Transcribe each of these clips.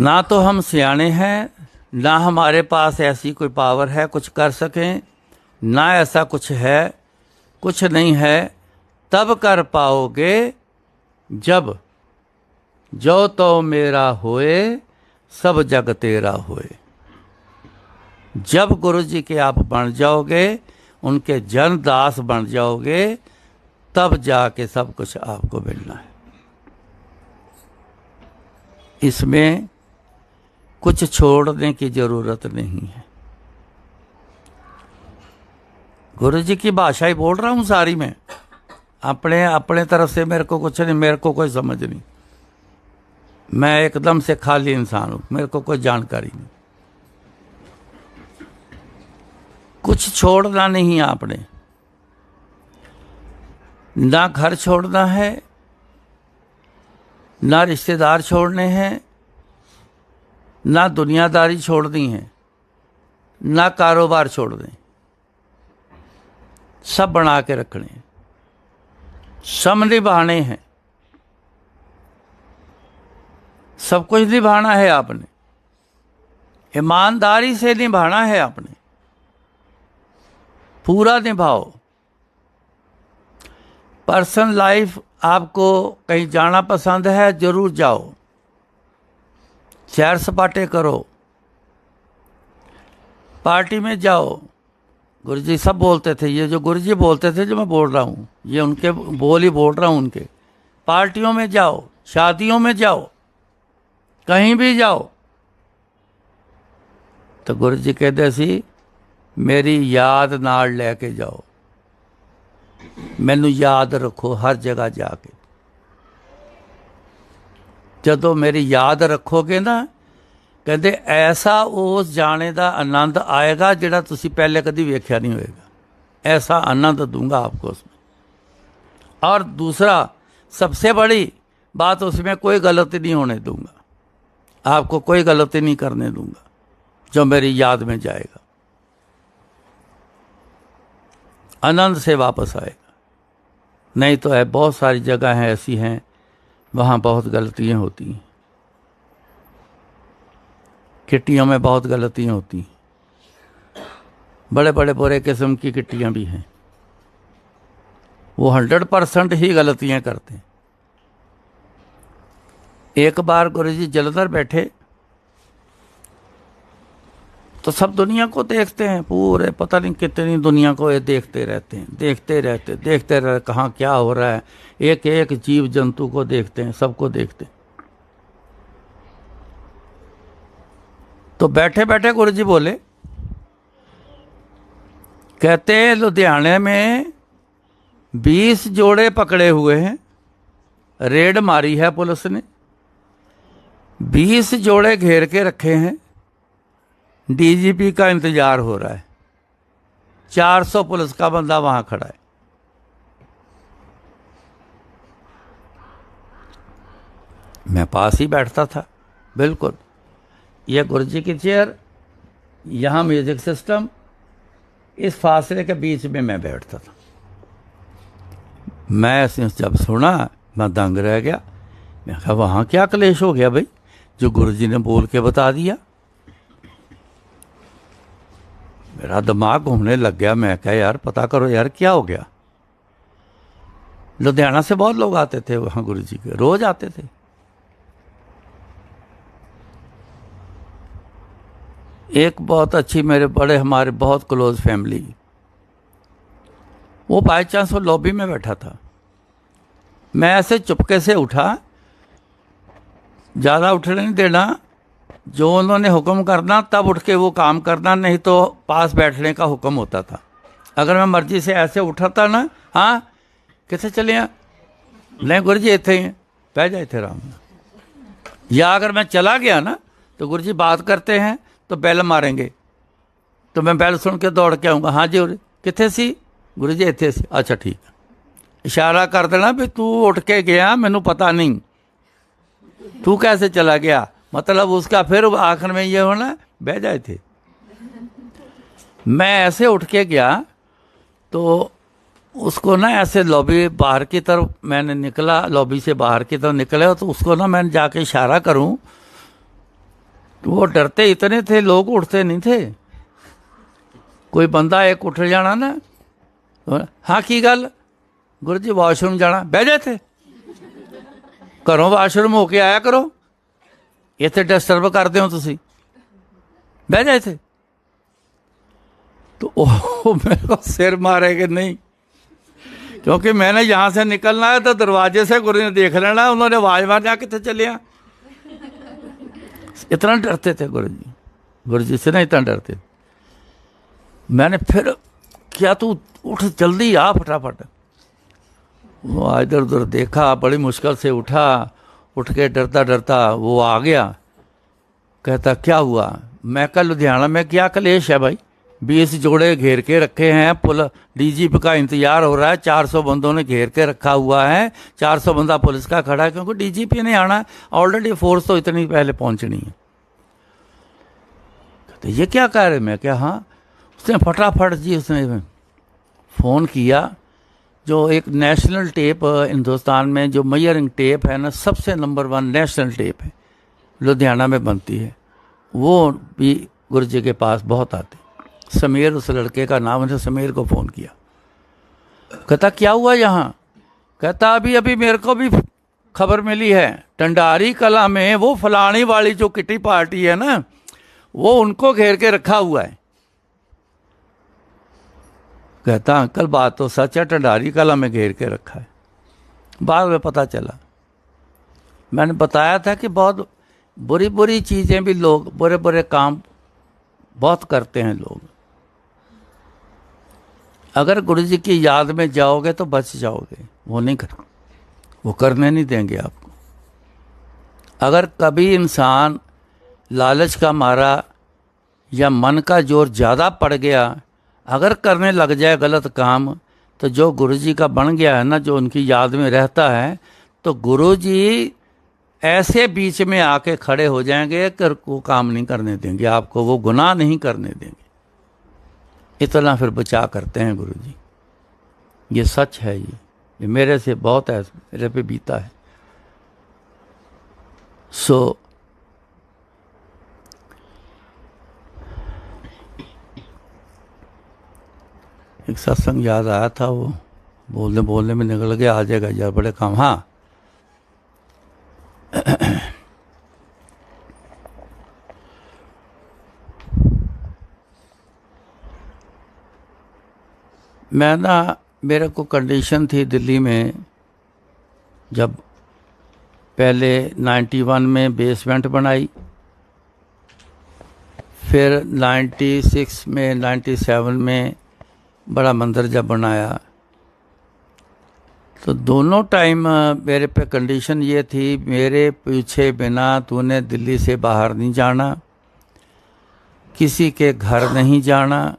ना तो हम सियाने हैं, ना हमारे पास ऐसी कोई पावर है कुछ कर सकें, ना ऐसा कुछ है, कुछ नहीं है। तब कर पाओगे जब जो तो मेरा होए, सब जग तेरा होए। जब गुरु जी के आप बन जाओगे, उनके जन दास बन जाओगे, तब जाके सब कुछ आपको मिलना है। इसमें कुछ छोड़ने की जरूरत नहीं है। गुरु जी की भाषा ही बोल रहा हूँ सारी मैं, अपने अपने तरफ से मेरे को कुछ नहीं, मेरे को कोई समझ नहीं, मैं एकदम से खाली इंसान हूँ, मेरे को कोई जानकारी नहीं। कुछ छोड़ना नहीं आपने, ना घर छोड़ना है, ना रिश्तेदार छोड़ने हैं, ना दुनियादारी छोड़नी है, ना कारोबार छोड़ने, सब बना के रखने हैं, सब निभाने हैं, सब कुछ निभाना है आपने, ईमानदारी से निभाना है आपने, पूरा निभाओ। पर्सनल लाइफ आपको कहीं जाना पसंद है, जरूर जाओ, सैर सपाटे करो, पार्टी में जाओ। गुरुजी सब बोलते थे, ये जो गुरुजी बोलते थे जो मैं बोल रहा हूँ, ये उनके बोल ही बोल रहा हूँ उनके। पार्टियों में जाओ, शादियों में जाओ, कहीं भी जाओ, तो गुरुजी कहते सी मेरी याद नाल लेके जाओ, मैनू याद रखो हर जगह जाके। जदों मेरी याद रखोगे ना, कहते ऐसा उस जाने का आनंद आएगा जिहड़ा तुसी पहले कभी वेख्या नहीं होएगा, ऐसा आनंद दूंगा आपको उसमें। और दूसरा सबसे बड़ी बात, उसमें कोई गलती नहीं होने दूंगा, आपको कोई गलती नहीं करने दूंगा जो मेरी याद में जाएगा, आनंद से वापस आएगा। नहीं तो है बहुत सारी जगह हैं ऐसी हैं, वहाँ बहुत गलतियाँ होती हैं, किट्टियों में बहुत गलतियाँ होती हैं, बड़े बड़े बुरे किस्म की किट्टियाँ भी हैं, वो 100% ही गलतियाँ करते हैं। एक बार गुरुजी जलंधर बैठे तो सब दुनिया को देखते हैं, पूरे पता नहीं कितनी दुनिया को ये देखते रहते हैं, देखते रहते कहाँ क्या हो रहा है, एक एक जीव जंतु को देखते हैं, सबको देखते हैं। तो बैठे बैठे गुरुजी बोले, कहते लुधियाने में 20 जोड़े पकड़े हुए हैं, रेड मारी है पुलिस ने, 20 जोड़े घेर के रखे हैं, डीजीपी का इंतजार हो रहा है, 400 पुलिस का बंदा वहां खड़ा है। मैं पास ही बैठता था, बिल्कुल ये गुरुजी की चेयर, यहाँ म्यूजिक सिस्टम, इस फासले के बीच में मैं बैठता था। मैं जब सुना मैं दंग रह गया, मैं कहा वहाँ क्या क्लेश हो गया भाई, जो गुरुजी ने बोल के बता दिया। मेरा दिमाग घूमने लग गया, मैं कहा यार पता करो यार क्या हो गया। लुधियाना से बहुत लोग आते थे वहाँ गुरुजी के, रोज आते थे। एक बहुत अच्छी मेरे बड़े हमारे बहुत क्लोज फैमिली, वो बाई चांस वो लॉबी में बैठा था, मैं ऐसे चुपके से उठा, ज़्यादा उठने नहीं देना, जो उन्होंने हुक्म करना तब उठ के वो काम करना, नहीं तो पास बैठने का हुक्म होता था। अगर मैं मर्जी से ऐसे उठाता ना, हाँ कितने चले हैं, नहीं गुरुजी इतने ही बह जाए थे आराम में। या अगर मैं चला गया ना तो गुरुजी बात करते हैं तो बैल मारेंगे, तो मैं बैल सुन के दौड़ के आऊँगा, हाँ जी कितने सी, गुरुजी इतने सी, अच्छा ठीक है। इशारा कर देना भी तू उठ के गया, मैनू पता नहीं तू कैसे चला गया, मतलब उसका फिर आखिर में ये होना बह जाए थे। मैं ऐसे उठ के गया तो उसको ना ऐसे लॉबी बाहर की तरफ मैंने निकला, लॉबी से बाहर की तरफ निकला तो उसको ना मैंने जाके इशारा करूं तो वो डरते इतने थे, लोग उठते नहीं थे। कोई बंदा एक उठ जाना ना, हाँ की गल गुरु जी वाशरूम जाना, बह जाए थे, घरों वाशरूम होके आया करो, इतने डिस्टर्ब करते हो तुसी, बह जाए थे। तो वो मेरे को सिर मारे कि नहीं, क्योंकि मैंने यहाँ से निकलना है तो दरवाजे से गुरु ने देख लेना, उन्होंने आवाज मार कितने चले आ। इतना डरते थे गुरु जी से ना, इतना डरते। मैंने फिर क्या, तू उठ जल्दी आ फटाफट। वो इधर उधर देखा, बड़ी मुश्किल से उठा, उठ के डरता डरता वो आ गया। कहता क्या हुआ? मैं कल लुधियाना में क्या कलेश है भाई, 20 जोड़े घेर के रखे हैं, पुल डीजीपी का इंतजार हो रहा है, 400 बंदों ने घेर के रखा हुआ है, 400 बंदा पुलिस का खड़ा है, क्योंकि डीजीपी ने आना है, ऑलरेडी फोर्स तो इतनी पहले पहुंचनी है। तो ये क्या कह रहे? मैं क्या, हाँ। उसने फटाफट जी उसने फ़ोन किया, जो एक नेशनल टेप हिंदुस्तान में जो मेजरिंग टेप है ना, सबसे नंबर 1 नेशनल टेप है, लुधियाना में बनती है, वो भी गुरु जी के पास बहुत आते। समीर, उस लड़के का नाम है, समीर को फ़ोन किया। कहता क्या हुआ यहाँ? कहता अभी अभी मेरे को भी खबर मिली है, टंडारी कला में वो फलानी वाली जो किटी पार्टी है ना, वो उनको घेर के रखा हुआ है। कहता अंकल बात तो सच है, टंडारी कला में घेर के रखा है। बाद में पता चला, मैंने बताया था कि बहुत बुरी बुरी चीज़ें भी लोग, बुरे बुरे काम बहुत करते हैं लोग। अगर गुरु जी की याद में जाओगे तो बच जाओगे, वो नहीं कर, वो करने नहीं देंगे आपको। अगर कभी इंसान लालच का मारा या मन का जोर ज़्यादा पड़ गया, अगर करने लग जाए गलत काम, तो जो गुरु जी का बन गया है ना, जो उनकी याद में रहता है, तो गुरु जी ऐसे बीच में आके खड़े हो जाएंगे कि वो काम नहीं करने देंगे आपको, वो गुनाह नहीं करने देंगे। इतना फिर बचा करते हैं गुरु जी। ये सच है, ये मेरे से बहुत है, मेरे पे बीता है। सो एक सत्संग याद आया था, वो बोलने बोलने में निकल गया, आ जाएगा यार, बड़े काम। हाँ, मैं ना, मेरे को कंडीशन थी दिल्ली में, जब पहले 91 में बेसमेंट बनाई, फिर 96 में 97 में बड़ा मंदिर जब बनाया, तो दोनों टाइम मेरे पे कंडीशन ये थी, मेरे पूछे बिना तूने दिल्ली से बाहर नहीं जाना, किसी के घर नहीं जाना,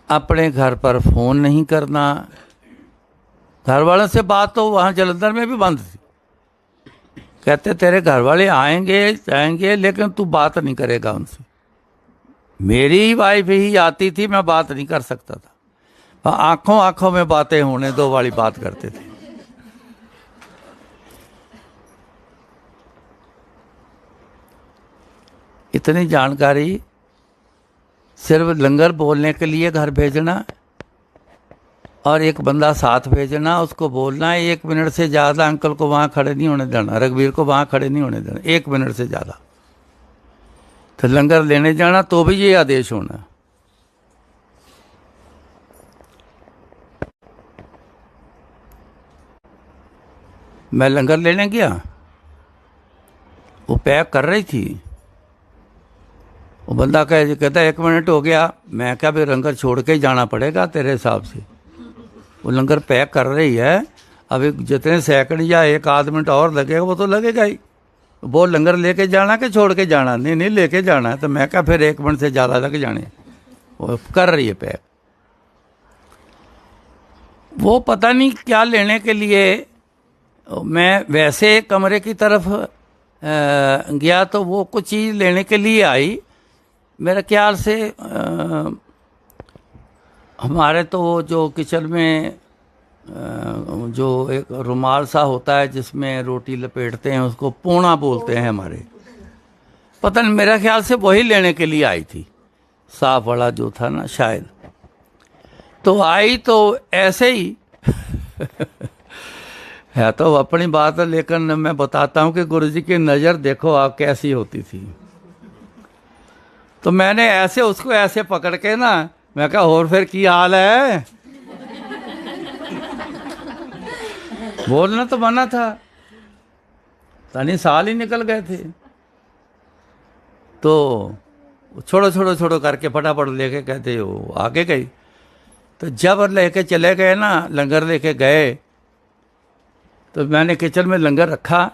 अपने घर पर फ़ोन नहीं करना। घर वालों से बात तो वहाँ जलंधर में भी बंद थी, कहते तेरे घर वाले आएंगे जाएंगे लेकिन तू बात नहीं करेगा उनसे। मेरी वाइफ ही आती थी, मैं बात नहीं कर सकता था, आंखों आंखों में बातें होने दो वाली बात करते थे। इतनी जानकारी, सिर्फ लंगर बोलने के लिए घर भेजना और एक बंदा साथ भेजना, उसको बोलना है 1 मिनट से ज़्यादा अंकल को वहाँ खड़े नहीं होने देना, रघुवीर को वहाँ खड़े नहीं होने देना 1 मिनट से ज़्यादा। तो लंगर लेने जाना तो भी ये आदेश होना। मैं लंगर लेने गया, वो पैक कर रही थी, वो बंदा कहता 1 मिनट हो गया। मैं क्या भी लंगर छोड़ के ही जाना पड़ेगा तेरे हिसाब से, वो लंगर पैक कर रही है, अभी जितने सेकंड या 1 आध मिनट और लगेगा वो तो लगेगा ही। वो लंगर लेके जाना कि छोड़ के जाना? नहीं नहीं, लेके जाना है। तो मैं क्या फिर 1 मिनट से ज़्यादा लग जाने, वो कर रही है पैक। वो पता नहीं क्या लेने के लिए, मैं वैसे कमरे की तरफ गया तो वो कुछ चीज़ लेने के लिए आई। मेरे ख्याल से हमारे तो जो किचन में जो एक रुमाल सा होता है जिसमें रोटी लपेटते हैं, उसको पूना बोलते हैं हमारे, पता नहीं, मेरा ख्याल से वही लेने के लिए आई थी, साफ वाला जो था ना शायद। तो आई तो ऐसे ही है तो अपनी बात है, लेकिन मैं बताता हूँ कि गुरुजी की नज़र देखो आप कैसी होती थी। तो मैंने ऐसे उसको ऐसे पकड़ के ना, मैं कहा और फिर की हाल है, बोलना तो मना था, तनी साल ही निकल गए थे। तो छोड़ो छोड़ो छोड़ो करके फटाफट लेके कहते हो आगे गई। तो जब लेके चले गए ना, लंगर लेके गए, तो मैंने किचन में लंगर रखा।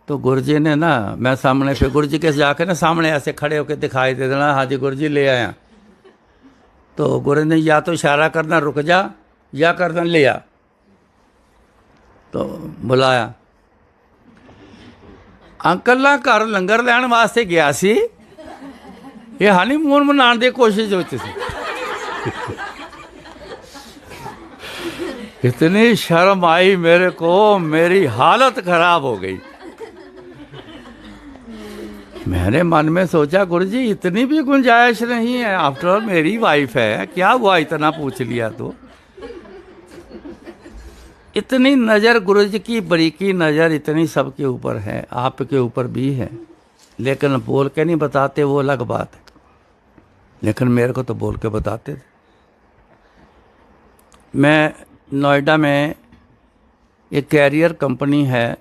तो गुरुजी ने ना, मैं सामने फिर गुरुजी के जाके ना सामने ऐसे खड़े होकर दिखाई दे देना, हाँ जी गुरुजी ले आया। तो गुरु ने या तो इशारा करना रुक जा, या करना ले आ। तो बुलाया, अंकल ना घर लंगर लैन वास्ते गया सी, ये हनीमून मनाने की कोशिश होती थी। इतनी शर्म आई मेरे को, मेरी हालत खराब हो गई। मैंने मन में सोचा गुरुजी इतनी भी गुंजाइश नहीं है, आफ्टर ऑल मेरी वाइफ है, क्या हुआ इतना पूछ लिया तो। इतनी नज़र गुरुजी की बरीकी नज़र इतनी सबके ऊपर है, आपके ऊपर भी है, लेकिन बोल के नहीं बताते, वो अलग बात है। लेकिन मेरे को तो बोल के बताते थे। मैं नोएडा में एक कैरियर कंपनी है,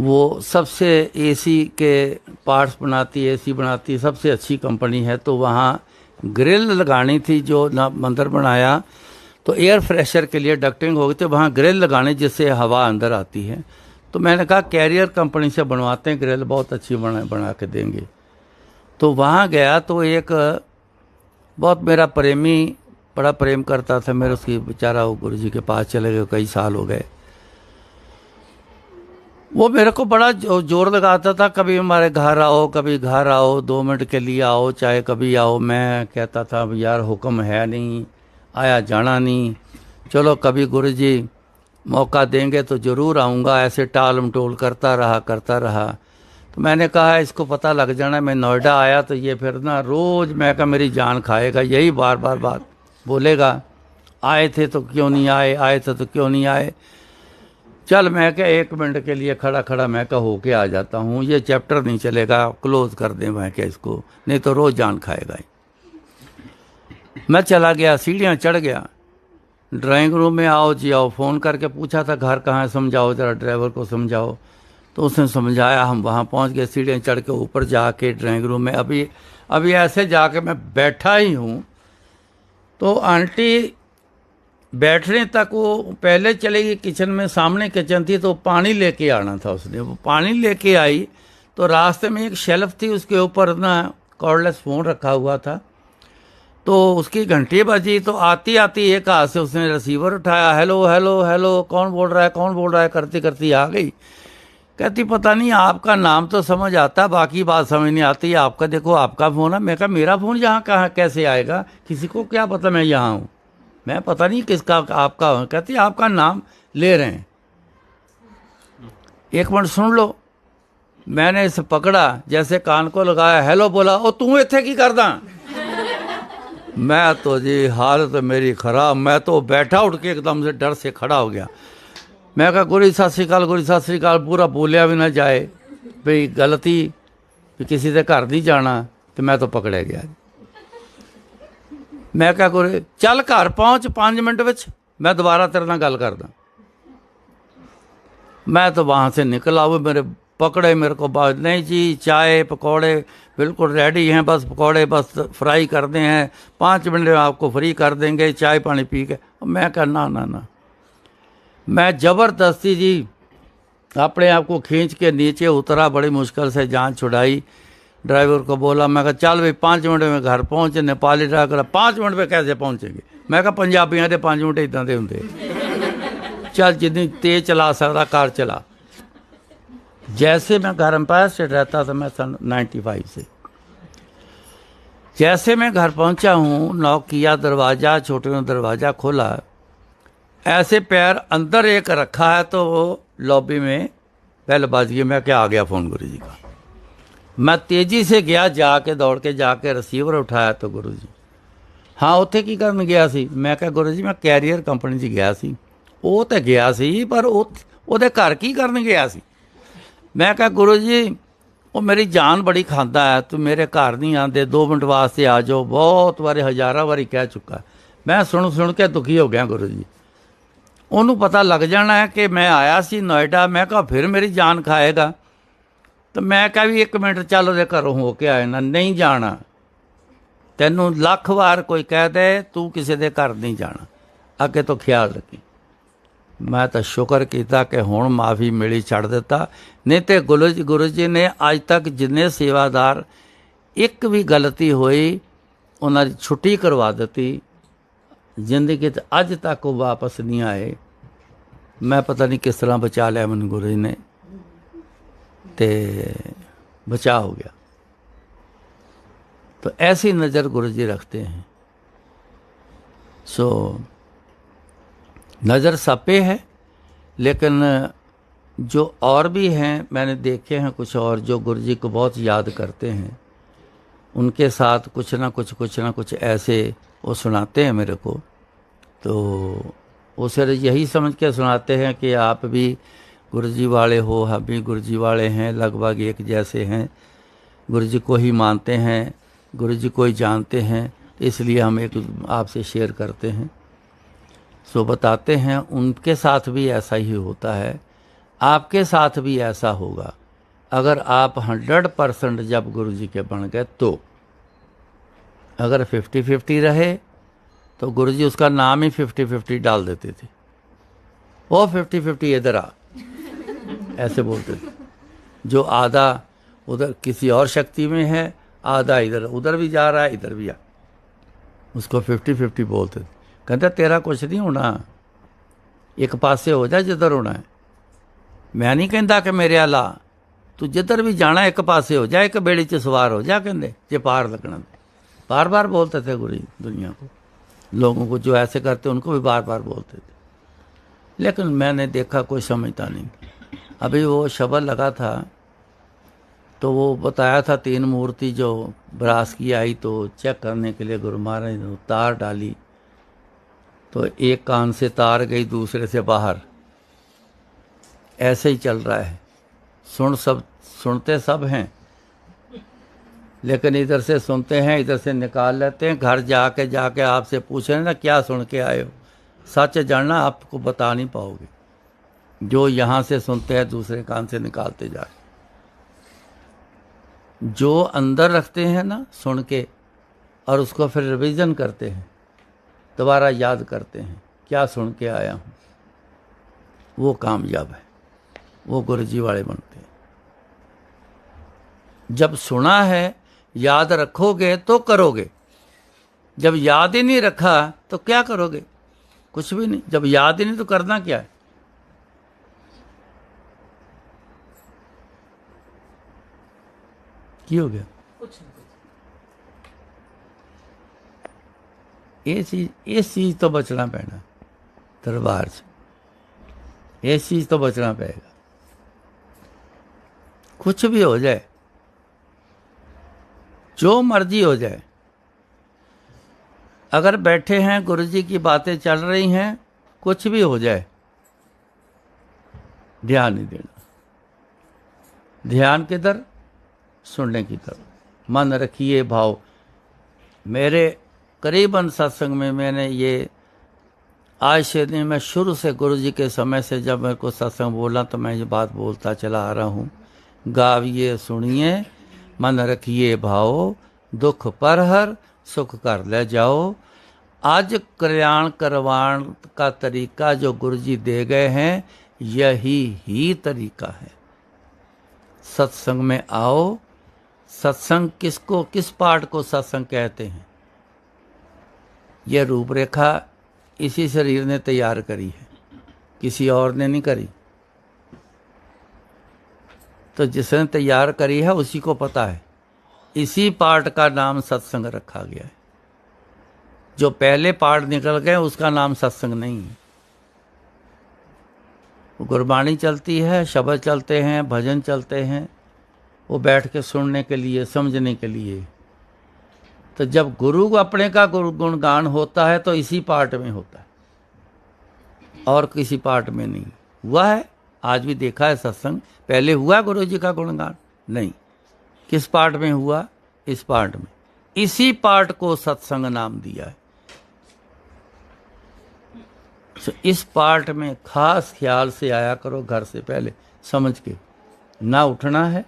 वो सबसे एसी के पार्ट्स बनाती, एसी बनाती, सबसे अच्छी कंपनी है। तो वहाँ ग्रिल लगानी थी, जो ना मंदिर बनाया तो एयर फ्रेशर के लिए डक्टिंग हो गई, तो वहाँ ग्रिल लगाने जिससे हवा अंदर आती है। तो मैंने कहा कैरियर कंपनी से बनवाते हैं ग्रिल, बहुत अच्छी बना के देंगे। तो वहाँ गया तो एक बहुत मेरा प्रेमी, बड़ा प्रेम करता था मेरे, उसकी बेचारा वो गुरुजी के पास चले गए, कई साल हो गए। वो मेरे को बड़ा जोर लगाता था, कभी हमारे घर आओ, कभी घर आओ, 2 मिनट के लिए आओ, चाहे कभी आओ। मैं कहता था यार हुक्म है नहीं, आया जाना नहीं, चलो कभी गुरुजी मौका देंगे तो ज़रूर आऊँगा। ऐसे टाल मटोल करता रहा। तो मैंने कहा इसको पता लग जाना मैं नोएडा आया तो ये फिर ना रोज़ मैं कहा मेरी जान खाएगा, यही बार बार बात बोलेगा, आए थे तो क्यों नहीं आए, आए थे तो क्यों नहीं आए। चल मैं क्या 1 मिनट के लिए खड़ा मैं क्या होके आ जाता हूँ, ये चैप्टर नहीं चलेगा, क्लोज कर दें मैं क्या इसको, नहीं तो रोज़ जान खाएगा ही। मैं चला गया, सीढ़ियाँ चढ़ गया, ड्राइंग रूम में आओ जी आओ, फ़ोन करके पूछा था घर कहाँ है, समझाओ ज़रा ड्राइवर को समझाओ। तो उसने समझाया, हम वहाँ पहुँच गए, सीढ़ियाँ चढ़ के ऊपर जाके ड्राइंग रूम में अभी ऐसे जाके मैं बैठा ही हूँ तो आंटी बैठने तक वो पहले चले गई किचन में, सामने किचन थी तो पानी लेके आना था उसने। वो पानी लेके आई तो रास्ते में एक शेल्फ थी, उसके ऊपर ना कॉर्डलेस फ़ोन रखा हुआ था। तो उसकी घंटी बजी तो आती आती एक हाथ से उसने रिसीवर उठाया, हेलो हेलो हेलो, कौन बोल रहा है करती करती आ गई। कहती पता नहीं आपका नाम तो समझ आता, बाकी बात समझ नहीं आती, आपका देखो आपका फ़ोन है। मैं कहा मेरा फ़ोन यहाँ कहाँ कैसे आएगा, किसी को क्या पता मैं यहाँ हूँ, मैं पता नहीं किसका आपका। कहती आपका नाम ले रहे हैं, 1 मिनट सुन लो। मैंने इसे पकड़ा, जैसे कान को लगाया, हेलो बोला, ओ तू इत्थे की करदा। मैं तो जी हालत मेरी ख़राब, मैं तो बैठा उठ के एकदम से डर से खड़ा हो गया। मैं कहा गुरु सत श्री अकाल, पूरा बोलिया भी ना जाए भाई गलती भी किसी के घर नहीं जाना, तो मैं तो पकड़े गया। मैं कहा गुरु चल घर पहुँच 5 मिनट विच मैं दोबारा तेरे नाल गल करदा। मैं तो वहाँ से निकला, वो मेरे पकड़े, मेरे को बात नहीं जी, चाय पकौड़े बिल्कुल रेडी हैं, बस पकौड़े बस फ्राई करने हैं, 5 मिनट में आपको फ्री कर देंगे, चाय पानी पी के। मैं कहा ना, मैं ज़बरदस्ती जी अपने आप को खींच के नीचे उतरा, बड़ी मुश्किल से जान छुड़ाई। ड्राइवर को बोला, मैं कहा चल भाई 5 मिनट में घर पहुँचे। नेपाली ड्राइवर 5 मिनट में कैसे पहुँचेंगे। मैं कहा पंजाबियों के 5 मिनट इदा के होंगे, चल जितनी तेज़ चला सकता कार चला। जैसे मैं घर एम्पायर स्टेट रहता था मैं सन 95 से, जैसे मैं घर पहुंचा हूँ, नॉक किया, दरवाज़ा छोटे दरवाज़ा खोला, ऐसे पैर अंदर एक रखा है तो वो लॉबी में बेल बज गई। मैं क्या आ गया फ़ोन गुरु जी का। मैं तेज़ी से गया, जाके दौड़ के जाके रिसीवर उठाया तो गुरु जी, हाँ ਉੱਥੇ ਕੀ ਕਰਨ ਗਿਆ ਸੀ? ਮੈਂ ਕਿਹਾ ਗੁਰੂ ਜੀ ਮੈਂ ਕੈਰੀਅਰ ਕੰਪਨੀ 'ਚ ਗਿਆ ਸੀ। ਉਹ ਤਾਂ ਗਿਆ ਸੀ, ਪਰ ਉਹਦੇ ਘਰ ਕੀ ਕਰਨ ਗਿਆ ਸੀ? ਮੈਂ ਕਿਹਾ ਗੁਰੂ ਜੀ ਉਹ ਮੇਰੀ ਜਾਨ ਬੜੀ ਖਾਂਦਾ ਹੈ, ਤੂੰ ਮੇਰੇ ਘਰ ਨਹੀਂ ਆਉਂਦੇ, 2 ਮਿੰਟ ਵਾਸਤੇ ਆ ਜਾਓ, ਬਹੁਤ ਵਾਰੀ ਹਜ਼ਾਰਾਂ ਵਾਰੀ ਕਹਿ ਚੁੱਕਾ। ਮੈਂ ਸੁਣ ਕੇ ਦੁਖੀ ਹੋ ਗਿਆ ਗੁਰੂ ਜੀ। ਉਹਨੂੰ ਪਤਾ ਲੱਗ ਜਾਣਾ ਹੈ ਕਿ ਮੈਂ ਆਇਆ ਸੀ ਨੋਇਡਾ। ਮੈਂ ਕਿਹਾ ਫਿਰ ਮੇਰੀ ਜਾਨ ਖਾਏਗਾ। ਤਾਂ ਮੈਂ ਕਿਹਾ ਵੀ 1 ਮਿੰਟ ਚੱਲ ਉਹਦੇ ਘਰੋਂ ਹੋ ਕੇ ਆਏ ਨਾ, ਨਹੀਂ ਜਾਣਾ। ਤੈਨੂੰ ਲੱਖ ਵਾਰ ਕੋਈ ਕਹਿ ਦੇ ਤੂੰ ਕਿਸੇ ਦੇ ਘਰ ਨਹੀਂ ਜਾਣਾ, ਅੱਗੇ ਤੋਂ ਖਿਆਲ ਰੱਖੀ। ਮੈਂ ਤਾਂ ਸ਼ੁਕਰ ਕੀਤਾ ਕਿ ਹੁਣ ਮਾਫੀ ਮਿਲੀ, ਛੱਡ ਦਿੱਤਾ। ਨਹੀਂ ਤੇ ਗੁਰੂ ਜੀ ਨੇ ਅੱਜ ਤੱਕ ਜਿੰਨੇ ਸੇਵਾਦਾਰ ਇੱਕ ਵੀ ਗਲਤੀ ਹੋਈ ਉਹਨਾਂ ਦੀ ਛੁੱਟੀ ਕਰਵਾ ਦਿੱਤੀ। ਜ਼ਿੰਦਗੀ 'ਚ ਅੱਜ ਤੱਕ ਉਹ ਵਾਪਸ ਨਹੀਂ ਆਏ। ਮੈਂ ਪਤਾ ਨਹੀਂ ਕਿਸ ਤਰ੍ਹਾਂ ਬਚਾ ਲਿਆ ਮੈਨੂੰ ਗੁਰੂ ਜੀ ਨੇ, ਤੇ बचा हो गया। तो ऐसी नज़र गुरु जी रखते हैं। सो नज़र सब पे है, लेकिन जो और भी हैं मैंने देखे हैं कुछ और जो गुरु जी को बहुत याद करते हैं, उनके साथ कुछ ना कुछ ऐसे वो सुनाते हैं मेरे को। तो वो सिर्फ यही समझ के सुनाते हैं कि आप भी गुरु जी वाले हो, हम भी गुरु जी वाले हैं, लगभग एक जैसे हैं, गुरु जी को ही मानते हैं, गुरु जी को ही जानते हैं, इसलिए हम एक आपसे शेयर करते हैं। सो बताते हैं उनके साथ भी ऐसा ही होता है, आपके साथ भी ऐसा होगा अगर आप 100% जब गुरु जी के बन गए। तो अगर 50-50 रहे तो गुरु जी उसका नाम ही 50-50 डाल देते थे। वो 50-50 इधर आ, ऐसे बोलते थे। जो आधा उधर किसी और शक्ति में है, आधा इधर, उधर भी जा रहा है इधर भी आ, उसको 50-50 बोलते थे। कहते तेरा कुछ नहीं होना, एक पासे हो जा जिधर होना है। मैं नहीं कहता कि मेरे आला तू जिधर भी जाना एक पासे हो जा, एक बेड़ी च सवार हो जा, कहते जे पार लगना। बार बार बोलते थे गुरु दुनिया को, लोगों को जो ऐसे करते उनको भी बार बार बोलते थे। लेकिन मैंने देखा कोई समझता नहीं। अभी वो शब्द लगा था तो वो बताया था 3 मूर्ति जो ब्रास की आई तो चेक करने के लिए गुरु महाराज ने तार डाली, तो एक कान से तार गई दूसरे से बाहर। ऐसे ही चल रहा है। सुनते सब हैं, लेकिन इधर से सुनते हैं इधर से निकाल लेते हैं। घर जाके आपसे पूछ रहे ना क्या सुन के आए हो, सच जानना आपको बता नहीं पाओगे। जो यहाँ से सुनते हैं दूसरे कान से निकालते जा रहे, जो अंदर रखते हैं ना सुन के, और उसको फिर रिवीजन करते हैं, दोबारा याद करते हैं क्या सुन के आया हूँ, वो कामयाब है, वो गुरु जी वाले बनते हैं। जब सुना है याद रखोगे तो करोगे, जब याद ही नहीं रखा तो क्या करोगे? कुछ भी नहीं। जब याद ही नहीं तो करना क्या है? की हो गया इस चीज तो बचना पैना दरबार से, इस चीज तो बचना पड़ेगा। कुछ भी हो जाए, जो मर्जी हो जाए, अगर बैठे हैं गुरु जी की बातें चल रही हैं, कुछ भी हो जाए, ध्यान नहीं देना। ध्यान किधर? सुनने की तरफ मन रखिए भाव। मेरे करीबन सत्संग में मैंने ये आज से नहीं, मैं शुरू से गुरु जी के समय से जब मेरे को सत्संग बोला तो मैं ये बात बोलता चला आ रहा हूँ। गाविए सुनिए मन रखिए भाव, दुख पर हर सुख कर ले जाओ। आज कल्याण करवाण का तरीका जो गुरु जी दे गए हैं, यही ही तरीका है। सत्संग में आओ। सत्संग किसको, किस पाठ को सत्संग कहते हैं? यह रूपरेखा इसी शरीर ने तैयार करी है, किसी और ने नहीं करी। तो जिसने तैयार करी है उसी को पता है। इसी पाठ का नाम सत्संग रखा गया है। जो पहले पाठ निकल गए उसका नाम सत्संग नहीं है। गुरबाणी चलती है, शब्द चलते हैं, भजन चलते हैं, वो बैठ के सुनने के लिए, समझने के लिए। तो जब गुरु अपने का गुणगान होता है तो इसी पार्ट में होता है, और किसी पार्ट में नहीं हुआ है। आज भी देखा है सत्संग, पहले हुआ गुरु जी का गुणगान? नहीं। किस पार्ट में हुआ? इस पार्ट में। इसी पार्ट को सत्संग नाम दिया है। तो इस पार्ट में खास ख्याल से आया करो, घर से पहले समझ के। ना उठना है,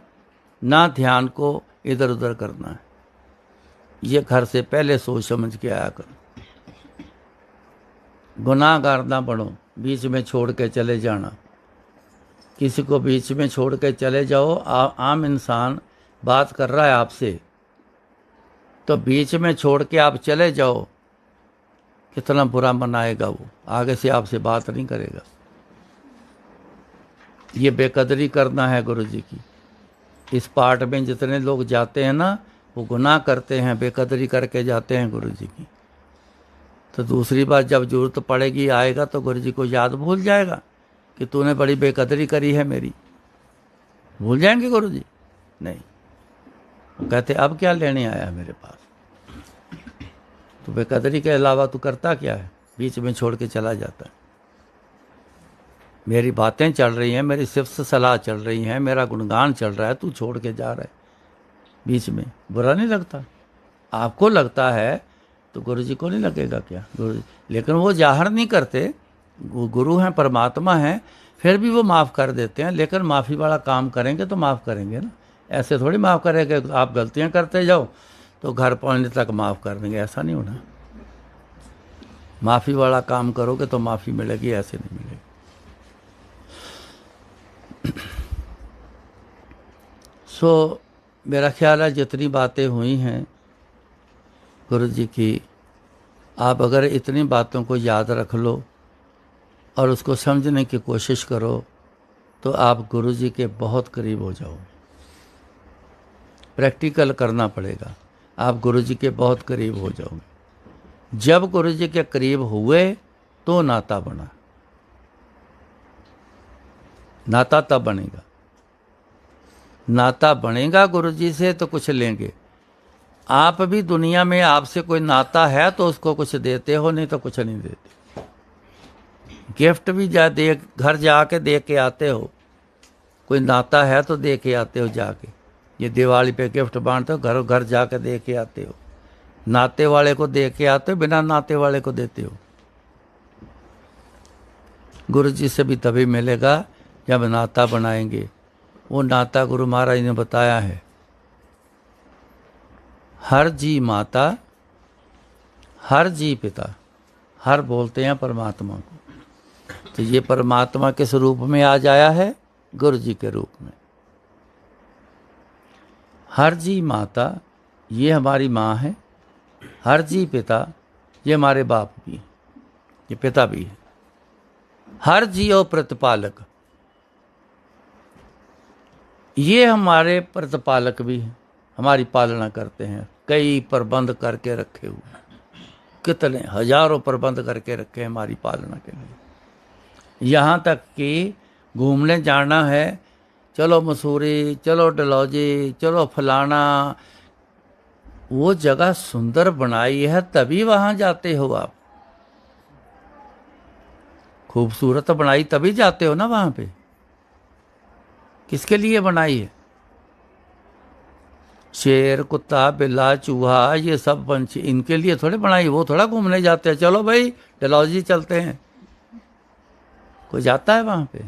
ना ध्यान को इधर उधर करना है, ये घर से पहले सोच समझ के आया करो। गुनाहगार ना बनो, बीच में छोड़ के चले जाना। किसी को बीच में छोड़ के चले जाओ, आम इंसान बात कर रहा है आपसे, तो बीच में छोड़ के आप चले जाओ, कितना बुरा मनाएगा वो, आगे से आपसे बात नहीं करेगा। ये बेकदरी करना है गुरु जी की। इस पार्ट में जितने लोग जाते हैं ना, वो गुनाह करते हैं, बेकदरी करके जाते हैं गुरु जी की। तो दूसरी बार जब जरूरत पड़ेगी, आएगा तो गुरु जी को याद भूल जाएगा कि तूने बड़ी बेकदरी करी है मेरी। भूल जाएंगे गुरु जी? नहीं। वो कहते अब क्या लेने आया मेरे पास, तो बेकदरी के अलावा तू करता क्या है? बीच में छोड़ के चला जाता है। मेरी बातें चल रही हैं, मेरी सिर्फ सलाह चल रही हैं, मेरा गुणगान चल रहा है, तू छोड़ के जा रहा है बीच में। बुरा नहीं लगता? आपको लगता है तो गुरु जी को नहीं लगेगा क्या? गुरु जी, लेकिन वो जाहिर नहीं करते, वो गुरु हैं, परमात्मा हैं, फिर भी वो माफ़ कर देते हैं। लेकिन माफ़ी वाला काम करेंगे तो माफ़ करेंगे ना, ऐसे थोड़ी माफ़ करेंगे। आप गलतियां करते जाओ तो घर पहुँचने तक माफ़ कर देंगे, ऐसा नहीं होना। माफ़ी वाला काम करोगे तो माफ़ी मिलेगी, ऐसे नहीं मिलेगी। सो मेरा ख्याल है जितनी बातें हुई हैं गुरु जी की, आप अगर इतनी बातों को याद रख लो और उसको समझने की कोशिश करो, तो आप गुरु जी के बहुत करीब हो जाओ। प्रैक्टिकल करना पड़ेगा, आप गुरु जी के बहुत करीब हो जाओगे। जब गुरु जी के करीब हुए तो नाता बना। नाता तब बनेगा, नाता बनेगा गुरु जी से तो कुछ लेंगे। आप भी दुनिया में आपसे कोई नाता है तो उसको कुछ देते हो, नहीं तो कुछ नहीं देते। गिफ्ट भी घर जाके दे के आते हो, कोई नाता है तो दे के आते हो जाके। ये दिवाली पे गिफ्ट बांटते हो, घर घर जाके दे के आते हो। नाते वाले को दे के आते हो, बिना नाते वाले को देते हो। गुरु जी से भी तभी मिलेगा जब नाता बनाएंगे। वो नाता गुरु महाराज ने बताया है, हर जी माता, हर जी पिता। हर बोलते हैं परमात्मा को, तो ये परमात्मा किस रूप में आज आया है? गुरु जी के रूप में। हर जी माता, ये हमारी माँ है। हर जी पिता, ये हमारे बाप भी हैं, ये पिता भी है। हर जीव प्रतिपालक, ये हमारे प्रतिपालक भी हैं, हमारी पालना करते हैं। कई प्रबंध करके रखे हुए, कितने हजारों प्रबंध करके रखे हैं हमारी पालना के लिए। यहाँ तक कि घूमने जाना है, चलो मसूरी, चलो डलहौजी, चलो फलाना, वो जगह सुंदर बनाई है तभी वहाँ जाते हो आप। खूबसूरत बनाई तभी जाते हो ना वहाँ पे। किसके लिए बनाई है? शेर, कुत्ता, बिल्ला, चूहा, ये सब पंछी, इनके लिए थोड़े बनाई। वो थोड़ा घूमने जाते हैं, चलो भाई डलहौजी चलते हैं। कोई जाता है वहाँ पे?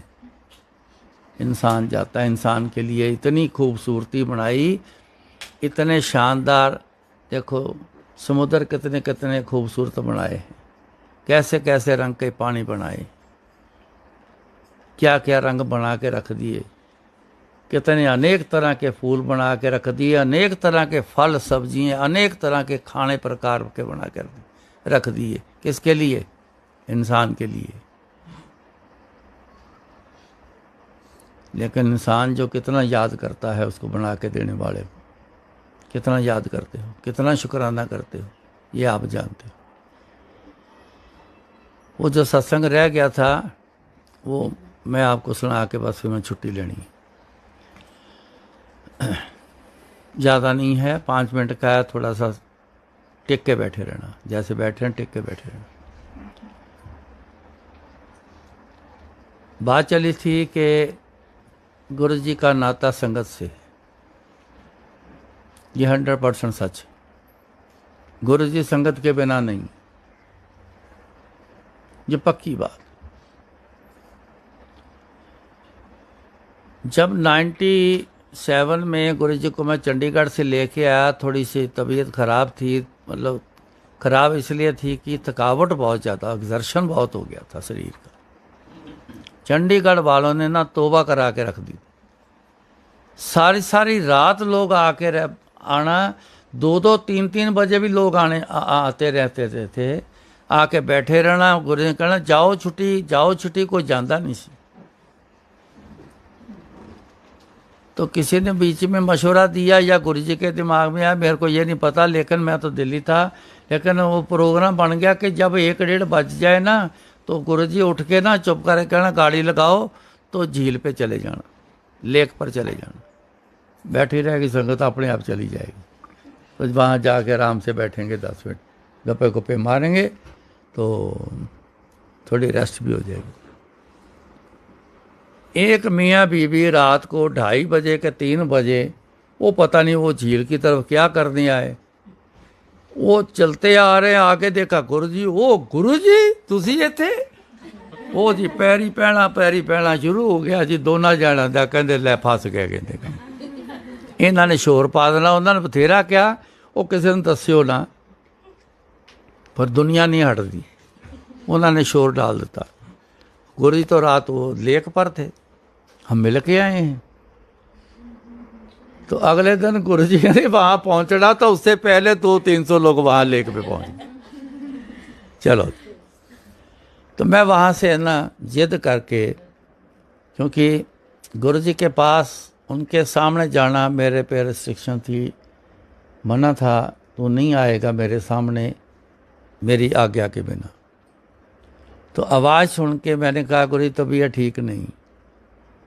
इंसान जाता है। इंसान के लिए इतनी खूबसूरती बनाई, इतने शानदार। देखो समुद्र कितने कितने खूबसूरत बनाए हैं, कैसे कैसे रंग के पानी बनाए, क्या क्या रंग बना के रख दिए, कितने अनेक तरह के फूल बना के रख दिए, अनेक तरह के फल सब्जियां, अनेक तरह के खाने प्रकार के बना कर रख दिए। किसके लिए? इंसान के लिए। लेकिन इंसान जो कितना याद करता है उसको बना के देने वाले को, कितना याद करते हो, कितना शुक्राना करते हो, ये आप जानते हो। वो जो सत्संग रह गया था वो मैं आपको सुना के बस फिर मैं छुट्टी लेनी है। ज़्यादा नहीं है, 5 मिनट का है, थोड़ा सा टिक के बैठे रहना, जैसे बैठे हैं टिक के बैठे रहना। बात चली थी कि गुरु जी का नाता संगत से, ये 100% सच है। गुरु जी संगत के बिना नहीं, ये पक्की बात। जब 97 में गुरु जी को मैं चंडीगढ़ से लेके आया, थोड़ी सी तबीयत ख़राब थी, मतलब ख़राब इसलिए थी कि थकावट बहुत ज़्यादा, एग्जर्शन बहुत हो गया था शरीर का। चंडीगढ़ वालों ने ना तौबा करा के रख दी, सारी सारी रात लोग आके आना, 2-2 3-3 बजे भी लोग आते रहते थे, आके बैठे रहना। गुरु जी ने कहना जाओ छुट्टी, जाओ छुट्टी, कोई जाता नहीं सी। तो किसी ने बीच में मशवरा दिया या गुरु जी के दिमाग में आया, मेरे को ये नहीं पता, लेकिन मैं तो दिल्ली था, लेकिन वो प्रोग्राम बन गया कि जब 1-1:30 बज जाए ना तो गुरु जी उठ के ना चुप करके कहना गाड़ी लगाओ, तो झील पे चले जाना, लेक पर चले जाना। बैठी रहेगी संगत, अपने आप चली जाएगी। तो वहाँ जाके आराम से बैठेंगे, 10 मिनट गप्पे गुप्पे मारेंगे, तो थोड़ी रेस्ट भी हो जाएगी। एक मियाँ बीवी रात को 2:30 बजे के 3 बजे, वो पता नहीं वो झील की तरफ क्या करने आए, वो चलते आ रहे हैं, आके देखा गुरु जी, ओ गुरु जी तुसी इत्थे, ਉਹ जी पैरी पैना शुरू हो गया जी दोनों जाणा दा। कहते लै फस गए, कहते इन्हों ने शोर पा देना, उन्होंने बथेरा क्या, वो किसी ने दस्यो ना, पर दुनिया नहीं हटती, उन्होंने शोर डाल दिता। गुरु जी तो रात वो लेक पर थे, हम मिल के आए हैं। तो अगले दिन गुरु जी ने वहाँ पहुँचना, तो उससे पहले 200-300 लोग वहाँ लेक पे पहुँचे। चलो, तो मैं वहाँ से ना जिद करके, क्योंकि गुरु जी के पास उनके सामने जाना मेरे पे रिस्ट्रिक्शन थी, मना था, तो नहीं आएगा मेरे सामने मेरी आज्ञा के बिना। तो आवाज़ सुन के मैंने कहा गुरु जी तबीयत ठीक नहीं,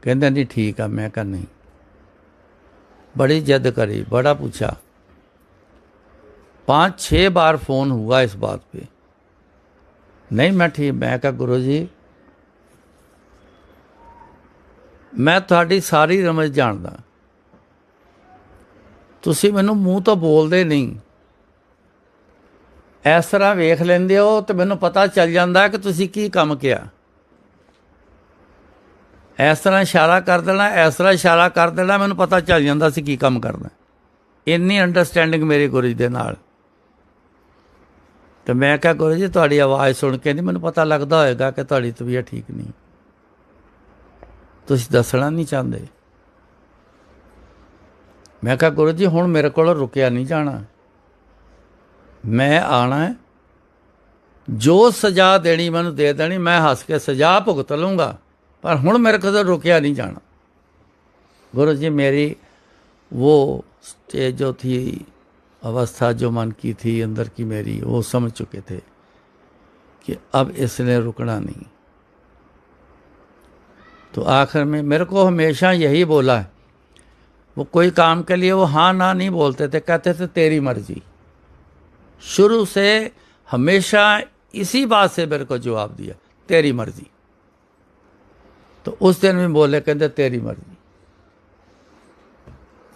कहते नहीं ठीक है। मैं कहा नहीं, बड़ी जिद करी, बड़ा पूछा, 5-6 बार फ़ोन हुआ इस बात पे, नहीं मैं ठीक। मैं कहा गुरु जी मैं ਤੁਹਾਡੀ ਸਾਰੀ ਰਮਜ ਜਾਣਦਾ, ਤੁਸੀਂ ਮੈਨੂੰ ਮੂੰਹ ਤੋਂ ਬੋਲਦੇ ਨਹੀਂ, ਇਸ ਤਰ੍ਹਾਂ ਵੇਖ ਲੈਂਦੇ ਹੋ ਤੇ ਮੈਨੂੰ ਪਤਾ ਚੱਲ ਜਾਂਦਾ ਕਿ ਤੁਸੀਂ ਕੀ ਕੰਮ ਕਿਹਾ। ਇਸ ਤਰ੍ਹਾਂ ਇਸ਼ਾਰਾ ਕਰ ਦੇਣਾ, ਇਸ ਤਰ੍ਹਾਂ ਇਸ਼ਾਰਾ ਕਰ ਦੇਣਾ, ਮੈਨੂੰ ਪਤਾ ਚੱਲ ਜਾਂਦਾ ਸੀ ਕੀ ਕੰਮ ਕਰਨਾ। ਇੰਨੀ ਅੰਡਰਸਟੈਂਡਿੰਗ ਮੇਰੀ ਗੁਰੂ ਜੀ ਦੇ ਨਾਲ। तो मैं क्या गुरु जी तुहाडी आवाज़ सुन के नहीं मैनूं पता लगता होएगा कि तुहाडी तबीयत ठीक नहीं, तुसीं दसना नहीं चाहते। मैं कहा गुरु जी हुण मेरे कोलों रुकिया नहीं जाना, मैं आना है, जो सज़ा देनी मैनूं दे देनी, मैं हस के सज़ा भुगत लूँगा, पर हुण मेरे को रुकिया नहीं जाना। गुरु जी मेरी वो स्टेज जो थी, अवस्था जो मन की थी अंदर की मेरी, वो समझ चुके थे कि अब इसने रुकना नहीं। तो आखिर में मेरे को हमेशा यही बोला है, वो कोई काम के लिए वो हाँ ना नहीं बोलते थे, कहते थे तेरी मर्जी। शुरू से हमेशा इसी बात से मेरे को जवाब दिया, तेरी मर्जी। तो उस दिन भी बोले, कहते तेरी मर्जी।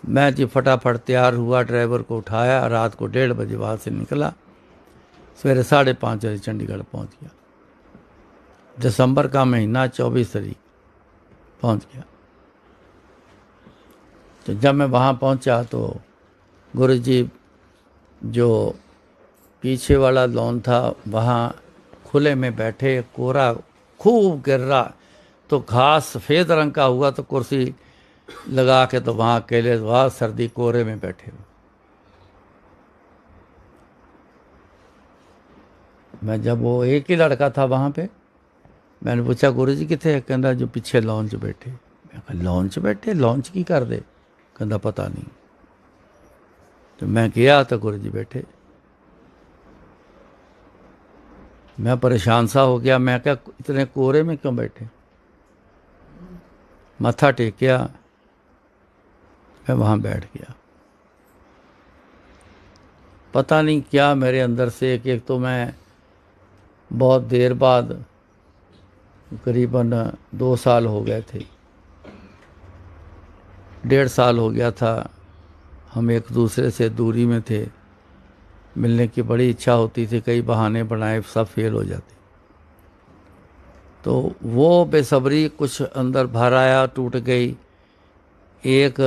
मैं जी फटाफट तैयार हुआ, ड्राइवर को उठाया, रात को 1:30 बजे वहाँ से निकला, सवेरे 5:30 बजे चंडीगढ़ पहुँच गया। दिसंबर का महीना 24 तारीख पहुँच गया। तो जब मैं वहाँ पहुँचा तो गुरु जी जो पीछे वाला लॉन था वहाँ खुले में बैठे, कोहरा खूब गिर रहा, तो घास सफ़ेद रंग का हुआ, तो कुर्सी लगा के तो वहाँ अकेले वहाँ सर्दी कोहरे में बैठे हुए। मैं जब वो एक ही लड़का था वहाँ पे, मैंने पूछा गुरु जी कितने, कहता जो पीछे लॉन्च बैठे। मैं कहा लॉन्च बैठे, लॉन्च की कर दे, कहता पता नहीं। तो मैं गया तो गुरु जी बैठे, मैं परेशान सा हो गया। मैं क्या इतने कोहरे में क्यों बैठे, मत्था टेकिया, मैं वहाँ बैठ गया। पता नहीं क्या मेरे अंदर से एक तो मैं बहुत देर बाद, करीबन 2 साल हो गए थे, 1.5 साल हो गया था, हम एक दूसरे से दूरी में थे। मिलने की बड़ी इच्छा होती थी, कई बहाने बनाए, सब फेल हो जाते। तो वो बेसब्री कुछ अंदर भर आया, टूट गई। एक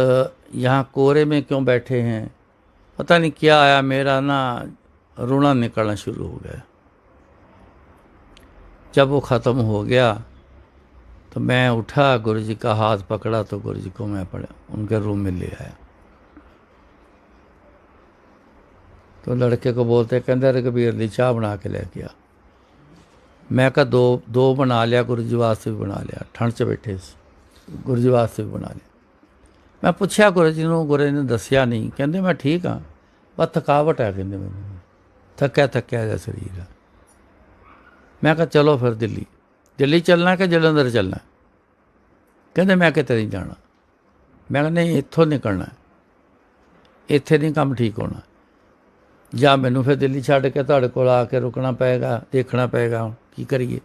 यहाँ कोरे में क्यों बैठे हैं, पता नहीं क्या आया, मेरा ना रोना निकलना शुरू हो गया। जब वो ख़त्म हो गया तो मैं उठा, गुरुजी का हाथ पकड़ा, तो गुरुजी को मैं उनके रूम में ले आया। तो लड़के को बोलते, कहते रघबीर दी चाह बना के लेके आ। मैं कहा दो बना लिया, गुरुजी वास्ते भी बना लिया, ठंड च बैठे गुरुजी वास्ते भी बना लिया। मैं पूछा गुरुजी ਨੂੰ, गुरु ने दसिया नहीं। कहते मैं ठीक हाँ, बस थकावट है, कहते मैंने थक्या जिहा शरीर है। मैं कहा चलो फिर दिल्ली चलना कि जलंधर चलना। कहते मैं किते नहीं जाना। मैं कहा नहीं, इत्थों निकलना, इत्थे नहीं काम ठीक होना, ਜਾਂ ਮੈਨੂੰ ਫਿਰ ਦਿੱਲੀ ਛੱਡ ਕੇ ਤੁਹਾਡੇ ਕੋਲ ਆ ਕੇ ਰੁਕਣਾ ਪਏਗਾ, ਦੇਖਣਾ ਪਏਗਾ, ਹੁਣ ਕੀ ਕਰੀਏ।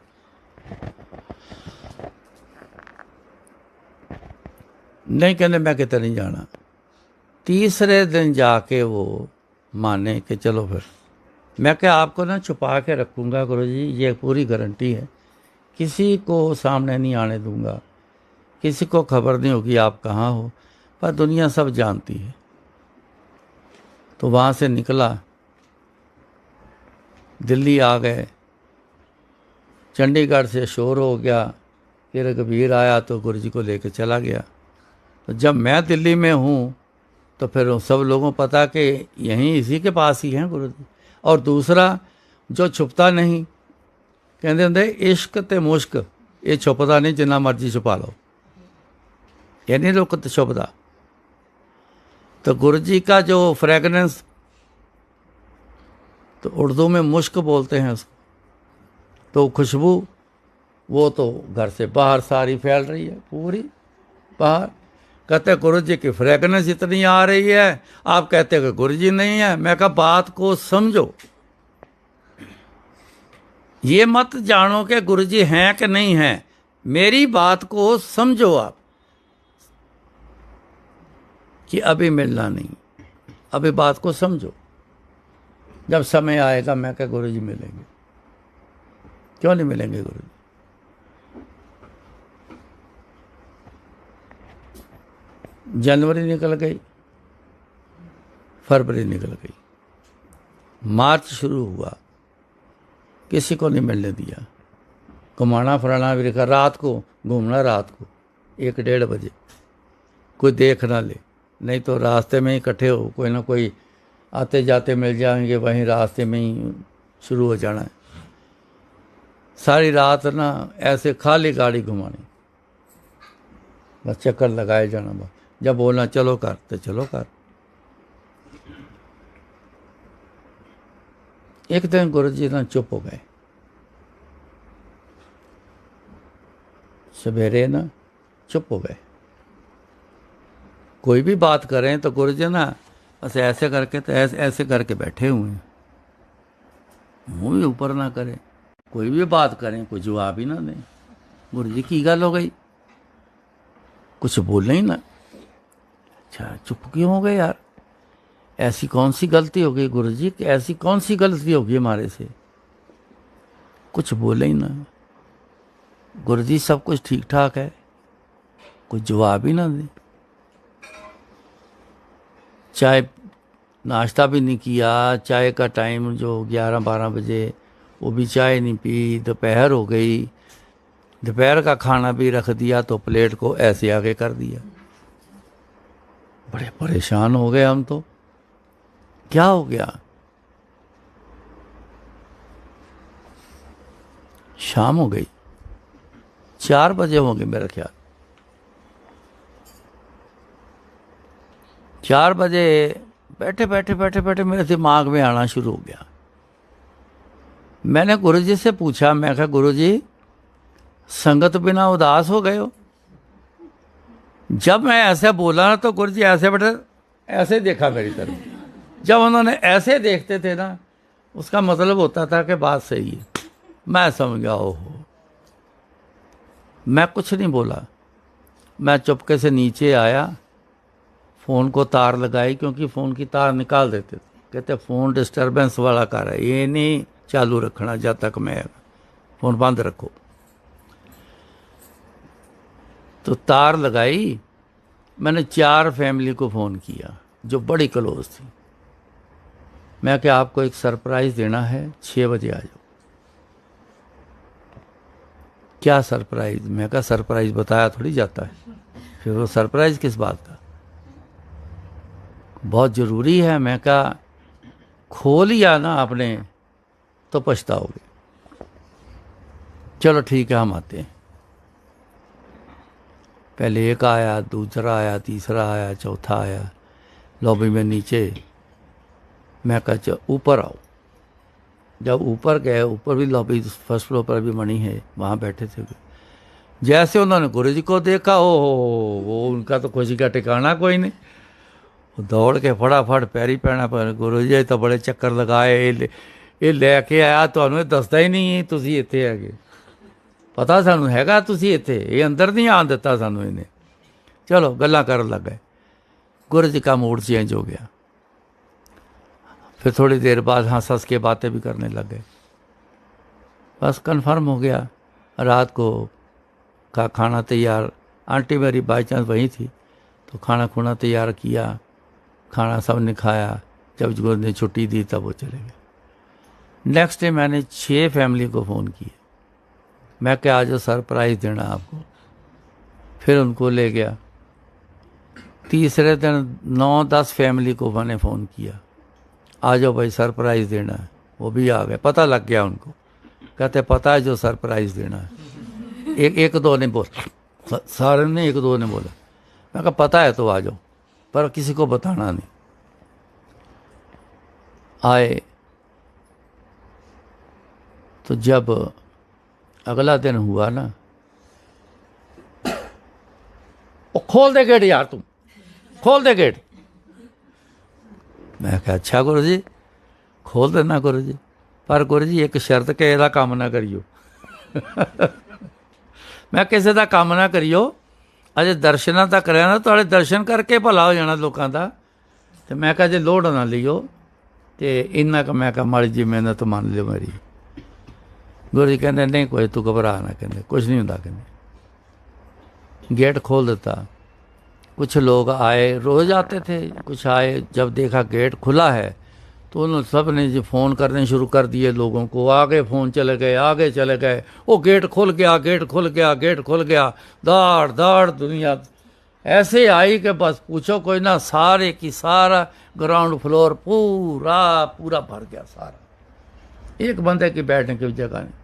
नहीं, कहते मैं किते नहीं जाना। तीसरे दिन जाके वो माने कि चलो फिर। मैं क्या आपको ना छुपा के रखूँगा गुरुजी, ये पूरी गारंटी है, किसी को सामने नहीं आने दूँगा, किसी को खबर नहीं होगी आप कहाँ हो, पर दुनिया सब जानती है। तो वहाँ से निकला, दिल्ली आ गए। चंडीगढ़ से शोर हो गया, फिर रघबीर आया तो गुरुजी को लेकर चला गया। तो जब मैं दिल्ली में हूँ तो फिर सब लोगों को पता कि यहीं इसी के पास ही हैं गुरुजी। और दूसरा जो छुपता नहीं, कहते होंगे इश्क ते मुश्क, ये छुपता नहीं, जिन्ना मर्जी छुपा लो, ये नहीं लोग छुपता। तो गुरुजी का जो फ्रेगनेंस, तो उर्दू में मुश्क बोलते हैं उसको, तो खुशबू वो तो घर से बाहर सारी फैल रही है, पूरी बाहर। कहते गुरुजी की फ्रेगनेंस इतनी आ रही है, आप कहते हैं कि गुरुजी नहीं है। मैं कहा बात को समझो, ये मत जानो कि गुरुजी हैं कि नहीं हैं, मेरी बात को समझो आप, कि अभी मिलना नहीं, अभी बात को समझो। जब समय आएगा मैं क्या गुरुजी मिलेंगे, क्यों नहीं मिलेंगे गुरुजी। जनवरी निकल गई, फरवरी निकल गई, मार्च शुरू हुआ, किसी को नहीं मिलने दिया। घुमाना फिराना भी रखा, रात को घूमना, रात को 1-1:30 बजे, कोई देख ना ले, नहीं तो रास्ते में ही इकट्ठे हो, कोई ना कोई आते जाते मिल जाएंगे, वहीं रास्ते में ही शुरू हो जाना है। सारी रात ना ऐसे खाली गाड़ी घुमानी, बस चक्कर लगाए जाना, बस जब बोलना चलो कर तो चलो कर। एक दिन गुरुजी ना चुप हो गए, सवेरे ना चुप हो गए। कोई भी बात करें तो गुरुजी ना बस ऐसे करके, तो ऐसे करके बैठे हुए हैं, मुँह भी ऊपर ना करें, कोई भी बात करें कोई जवाब ही ना दें। गुरुजी की गल हो गई, कुछ बोले ही ना। अच्छा चुप क्यों हो गए यार, ऐसी कौन सी गलती हो गई गुरुजी, ऐसी कौन सी गलती होगी हमारे से, कुछ बोले ही ना। गुरुजी सब कुछ ठीक ठाक है, कुछ जवाब ही ना दे। चाय नाश्ता भी नहीं किया, चाय का टाइम जो 11-12 बजे, वो भी चाय नहीं पी। दोपहर हो गई, दोपहर का खाना भी रख दिया, तो प्लेट को ऐसे आगे कर दिया। बड़े परेशान हो गए हम, तो क्या हो गया। शाम हो गई, 4 बजे होंगे मेरा ख्याल, 4 बजे बैठे बैठे मेरे दिमाग में आना शुरू हो गया। मैंने गुरुजी से पूछा, मैं कहा गुरुजी संगत बिना उदास हो गए हो। जब मैं ऐसे बोला ना तो गुरुजी ऐसे बैठे, ऐसे देखा मेरी तरफ, जब उन्होंने ऐसे देखते थे ना, उसका मतलब होता था कि बात सही है। मैं समझ गया, ओहो। मैं कुछ नहीं बोला, मैं चुपके से नीचे आया, फ़ोन को तार लगाई, क्योंकि फ़ोन की तार निकाल देते थे। कहते फ़ोन डिस्टरबेंस वाला कर है, ये नहीं चालू रखना जब तक मैं, फ़ोन बंद रखो। तो तार लगाई, मैंने 4 फैमिली को फ़ोन किया जो बड़ी क्लोज थी। मैं क्या आपको एक सरप्राइज़ देना है, 6 बजे आ जाओ। क्या सरप्राइज़? मैं कहा सरप्राइज़ बताया थोड़ी जाता है, फिर वो सरप्राइज़ किस बात का? बहुत ज़रूरी है। मैं कहा खो लिया ना आपने तो पछताओगे। चलो ठीक है, हम आते हैं। पहले एक आया, दूसरा आया, तीसरा आया, चौथा आया, लॉबी में नीचे। मैं कहा चलो ऊपर आओ। जब ऊपर गए, ऊपर भी लॉबी फर्स्ट फ्लोर पर भी बनी है, वहाँ बैठे थे। जैसे उन्होंने गुरु जी को देखा, ओ वो उनका तो खुशी का ठिकाना कोई नहीं। दौड़ के फटाफट पैरी पैना पर, गुरु जी तो बड़े चक्कर लगाए, ये लेके आया ਤੁਹਾਨੂੰ ਦੱਸਦਾ ਹੀ ਨਹੀਂ ਤੁਸੀਂ ਇੱਥੇ ਹੈਗੇ, ਪਤਾ ਸਾਨੂੰ ਹੈਗਾ ਤੁਸੀਂ ਇੱਥੇ, ਇਹ ਅੰਦਰ नहीं आन ਦਿੱਤਾ ਸਾਨੂੰ ਇਹਨੇ। चलो गल्लां ਕਰਨ ਲੱਗ गए। गुरु जी का मूड चेंज हो गया। फिर थोड़ी देर बाद हंस हंस के बातें भी करने लग गए। बस कन्फर्म हो गया, रात को का खाना तैयार। आंटी मेरी बाई चांस वहीं थी, तो खाना खुना तैयार किया, खाना सब ने खाया। जब गुरु ने छुट्टी दी तब वो चले गए। नेक्स्ट डे मैंने 6 फैमिली को फ़ोन किए, मैं क्या आज सरप्राइज़ देना आपको। फिर उनको ले गया। तीसरे दिन 9-10 फैमिली को मैंने फ़ोन किया, आ जाओ भाई सरप्राइज़ देना है। वो भी आ गए, पता लग गया उनको। कहते पता है जो सरप्राइज़ देना है। एक दो ने बोला, सारे ने एक दो ने बोला। मैं कहा पता है तो आ जाओ, पर किसी को बताना नहीं। आए तो जब अगला दिन हुआ ना, ओ खोल दे गेट यार, तुम खोल दे गेट। मैं कहा अच्छा गुरु जी, खोल देना गुरु जी, पर गुरु जी एक शर्त के ਇਹਦਾ ਕੰਮ ना करियो। मैं किसी का काम ना करियो, अजे दर्शना तक रहना, थोड़े दर्शन करके भला हो जाना लोगों का। तो मैं कहा जे लोड़ ना लियो, तो इन्ना का मैं कहा माड़ी जी मेहनत मान लियो मेरी। गुरु जी कहते नहीं कोई तू घबरा ना, कहते कुछ नहीं होता। कहते गेट खोल देता। कुछ लोग आए, रोज़ आते थे, कुछ आए, जब देखा गेट खुला है तो उन्होंने सब ने जी फ़ोन करने शुरू कर दिए लोगों को। आगे फ़ोन चले गए, आगे चले गए, वो गेट खुल गया, गेट खुल गया, गेट खुल गया। दाड़ दाड़ दुनिया ऐसे आई कि बस पूछो कोई ना। सारे की सारा ग्राउंड फ्लोर पूरा पूरा भर गया सारा, एक बंदे की बैठने की जगह नहीं।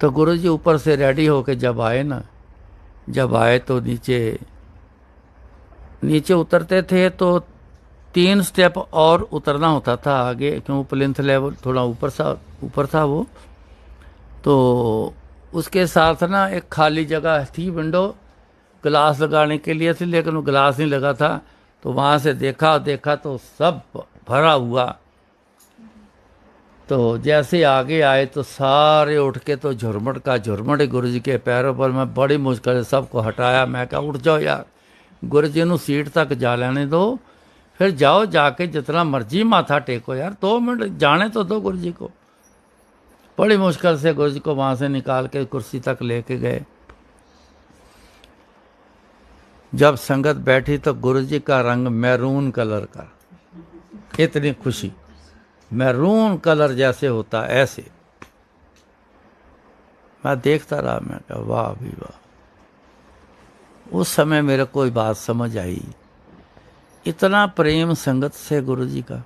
तो गुरु जी ऊपर से रेडी होके जब आए ना, जब आए तो नीचे उतरते थे तो 3 स्टेप और उतरना होता था आगे, क्यों प्लिंथ लेवल थोड़ा ऊपर था वो। तो उसके साथ ना एक खाली जगह थी, विंडो ग्लास लगाने के लिए थी, लेकिन वो ग्लास नहीं लगा था। तो वहाँ से देखा तो सब भरा हुआ। तो जैसे आगे आए तो सारे उठ के तो झुरमट का झुरमट गुरु जी के पैरों पर। मैं बड़ी मुश्किल से सबको हटाया। मैं कहा उठ जाओ यार, गुरु जी नू सीट तक जा लेने दो, फिर जाओ जाके जितना मर्जी माथा टेको यार, 2 मिनट जाने तो दो गुरु जी को। बड़ी मुश्किल से गुरु जी को वहाँ से निकाल के कुर्सी तक लेके गए। जब संगत बैठी तो गुरु जी का रंग मैरून कलर का, इतनी खुशी, मैरून कलर जैसे होता ऐसे। मैं देखता रहा, मैं कहा वाह भी वाह। उस समय मेरे को बात समझ आई, इतना प्रेम संगत से गुरु जी का।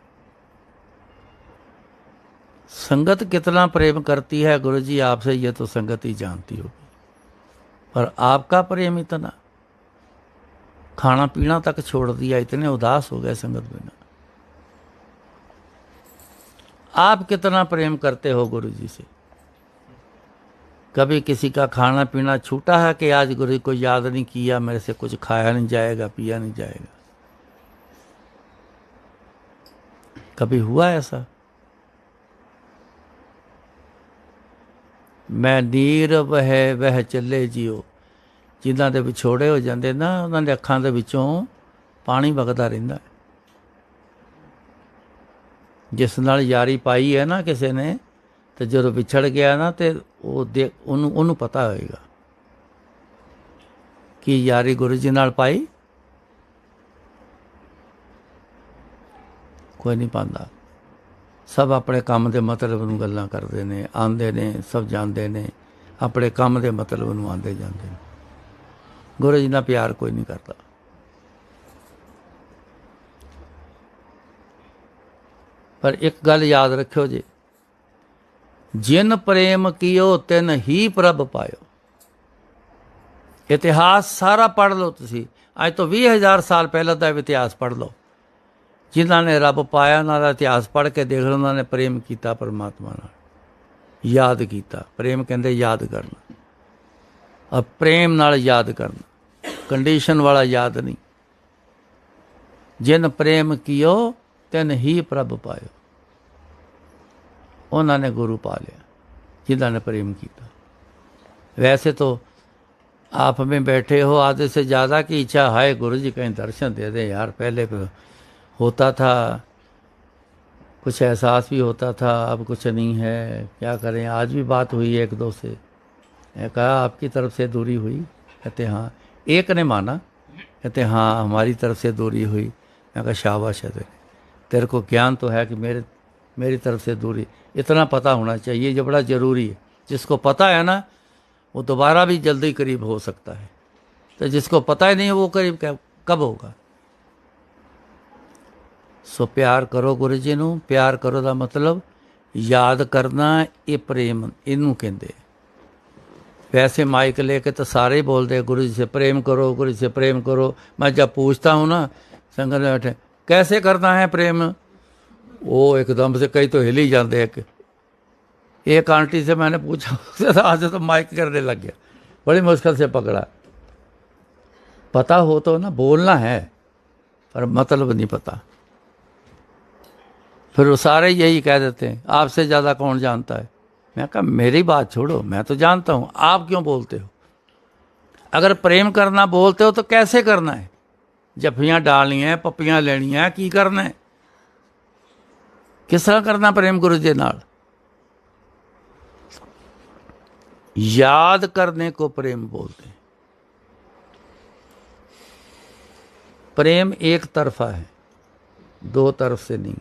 संगत कितना प्रेम करती है गुरु जी आपसे, ये तो संगत ही जानती होगी, पर आपका प्रेम इतना, खाना पीना तक छोड़ दिया, इतने उदास हो गए संगत बिना। आप कितना प्रेम करते हो गुरु जी से? कभी किसी का खाना पीना छूटा है कि आज गुरु जी को याद नहीं किया, मेरे से कुछ खाया नहीं जाएगा, पिया नहीं जाएगा? कभी हुआ ऐसा? मैं नीर वह ਚੱਲੇ ਜਿਉ, ਜਿਨ੍ਹਾਂ ਦੇ ਵਿਛੋੜੇ ਹੋ ਜਾਂਦੇ ਨਾ ਉਹਨਾਂ ਦੇ ਅੱਖਾਂ ਦੇ ਵਿੱਚੋਂ ਪਾਣੀ ਵਗਦਾ ਰਹਿੰਦਾ। ਜਿਸ ਨਾਲ ਯਾਰੀ ਪਾਈ ਹੈ ਨਾ ਕਿਸੇ ਨੇ, ਤੇ ਜਦੋਂ ਵਿਛੜ ਗਿਆ ਨਾ ਤੇ ਉਹਨੂੰ ਪਤਾ ਹੋਏਗਾ ਕਿ ਯਾਰੀ ਗੁਰੂ ਜੀ ਨਾਲ ਪਾਈ। ਕੋਈ ਨਹੀਂ ਪਾਉਂਦਾ। ਸਭ ਆਪਣੇ ਕੰਮ ਦੇ ਮਤਲਬ ਨੂੰ ਗੱਲਾਂ ਕਰਦੇ ਨੇ, ਆਉਂਦੇ ਨੇ, ਸਭ ਜਾਂਦੇ ਨੇ, ਆਪਣੇ ਕੰਮ ਦੇ ਮਤਲਬ ਨੂੰ ਆਉਂਦੇ ਜਾਂਦੇ ਨੇ। ਗੁਰੂ ਜੀ ਨਾਲ ਪਿਆਰ ਕੋਈ ਨਹੀਂ ਕਰਦਾ। ਪਰ ਇੱਕ ਗੱਲ ਯਾਦ ਰੱਖਿਓ ਜੀ, ਜਿਨ ਪ੍ਰੇਮ ਕੀਓ ਤਿਨ ਹੀ ਪ੍ਰਭ ਪਾਇਓ। ਇਤਿਹਾਸ ਸਾਰਾ ਪੜ੍ਹ ਲਓ ਤੁਸੀਂ, ਅੱਜ ਤੋਂ 20,000 ਸਾਲ ਪਹਿਲਾਂ ਦਾ ਇਤਿਹਾਸ ਪੜ੍ਹ ਲਓ। ਜਿਨ੍ਹਾਂ ਨੇ ਰੱਬ ਪਾਇਆ ਉਹਨਾਂ ਦਾ ਇਤਿਹਾਸ ਪੜ੍ਹ ਕੇ ਦੇਖ ਲਓ, ਉਹਨਾਂ ਨੇ ਪ੍ਰੇਮ ਕੀਤਾ ਪਰਮਾਤਮਾ ਨਾਲ, ਯਾਦ ਕੀਤਾ। ਪ੍ਰੇਮ ਕਹਿੰਦੇ ਯਾਦ ਕਰਨਾ, ਔਰ ਪ੍ਰੇਮ ਨਾਲ ਯਾਦ ਕਰਨਾ, ਕੰਡੀਸ਼ਨ ਵਾਲਾ ਯਾਦ ਨਹੀਂ। ਜਿਨ ਪ੍ਰੇਮ ਕੀਓ ਤਿਨ ਹੀ ਪ੍ਰਭ ਪਾਇਓ। ਉਹਨਾਂ ਨੇ ਗੁਰੂ ਪਾ ਲਿਆ जिन्होंने प्रेम किया। वैसे तो आप में बैठे हो, आधे से ज़्यादा की इच्छा है गुरु जी कहीं दर्शन दे दे यार। पहले होता था, कुछ एहसास भी होता था, अब कुछ नहीं है, क्या करें। आज भी बात हुई एक दो से, कहा आपकी तरफ से दूरी हुई? कहते हाँ। एक ने माना, कहते हाँ हमारी तरफ से दूरी हुई। मैं कहा शाबाश है तेरे को ज्ञान तो है कि मेरी तरफ से दूरी। इतना पता होना चाहिए, जो बड़ा ज़रूरी है। जिसको पता है ना वो दोबारा भी जल्दी करीब हो सकता है, तो जिसको पता ही नहीं वो करीब कब होगा। सो प्यार करो गुरु जी नूं। प्यार करो का मतलब याद करना, ये प्रेम इनू कहते। वैसे माइक लेके तो सारे ही बोलते गुरु जी से प्रेम करो, गुरु जी से प्रेम करो। मैं जब पूछता हूँ ना संगत में बैठे कैसे करना है प्रेम, वो एकदम से कई तो हिल ही जाते। एक आंटी से मैंने पूछा, आज तो माइक करने लग गया, बड़ी मुश्किल से पकड़ा। पता हो तो ना बोलना है, पर मतलब नहीं पता। फिर वो सारे यही कह देते हैं आपसे ज़्यादा कौन जानता है। मैं कहा मेरी बात छोड़ो, मैं तो जानता हूँ, आप क्यों बोलते हो। अगर प्रेम करना बोलते हो तो कैसे करना है। जफ्फियाँ डालनी है, पप्पियाँ लेनी है, की करना है, किस तरह करना प्रेम गुरु जी नाल। याद करने को प्रेम बोलते हैं। प्रेम एक तरफा है, दो तरफ से नहीं।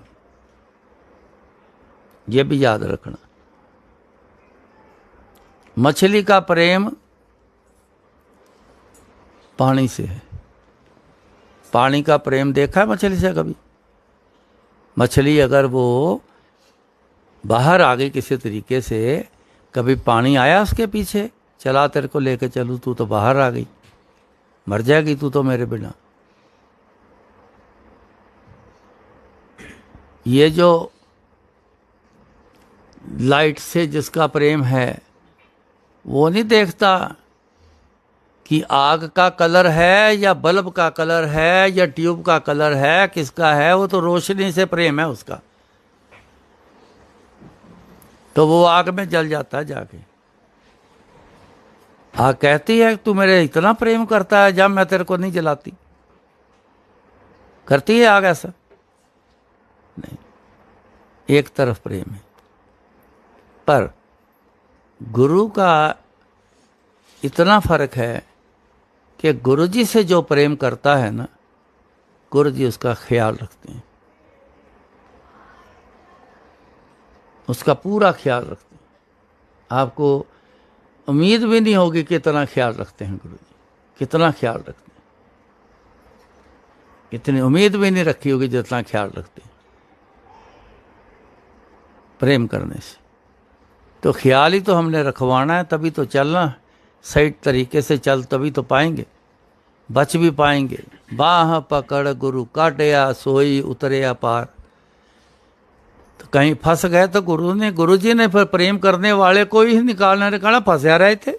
ये भी याद रखना। मछली का प्रेम पानी से है। पानी का प्रेम देखा है मछली से कभी? मछली अगर वो बाहर आ गई किसी तरीके से, कभी पानी आया उसके पीछे, चला तेरे को लेके चलूँ, तू तो बाहर आ गई, मर जाएगी तू तो मेरे बिना। ये जो लाइट से जिसका प्रेम है वो नहीं देखता कि आग का कलर है या बल्ब का कलर है या ट्यूब का कलर है, किसका है। वो तो रोशनी से प्रेम है उसका, तो वो आग में जल जाता है जाके। आग कहती है तू मेरे इतना प्रेम करता है, जब मैं तेरे को नहीं जलाती। करती है आग ऐसा? नहीं, एक तरफ प्रेम है। पर गुरु का इतना फर्क है कि गुरु जी से जो प्रेम करता है ना, गुरु जी उसका ख्याल रखते हैं, उसका पूरा ख्याल रखते हैं। आपको उम्मीद भी नहीं होगी कि इतना ख्याल रखते हैं गुरु जी, कितना ख्याल रखते हैं। इतनी उम्मीद भी नहीं रखी होगी जितना ख्याल रखते हैं प्रेम करने से। तो ख्याल ही तो हमने रखवाना है, तभी तो चलना है। सही तरीके से चल तभी तो पाएंगे, बच भी पाएंगे। बाह पकड़ गुरु काटिया, सोई उतरिया पार। तो कहीं फंस गए तो गुरु जी ने फिर प्रेम करने वाले को ही निकालने ने कहना फंसया रहे थे।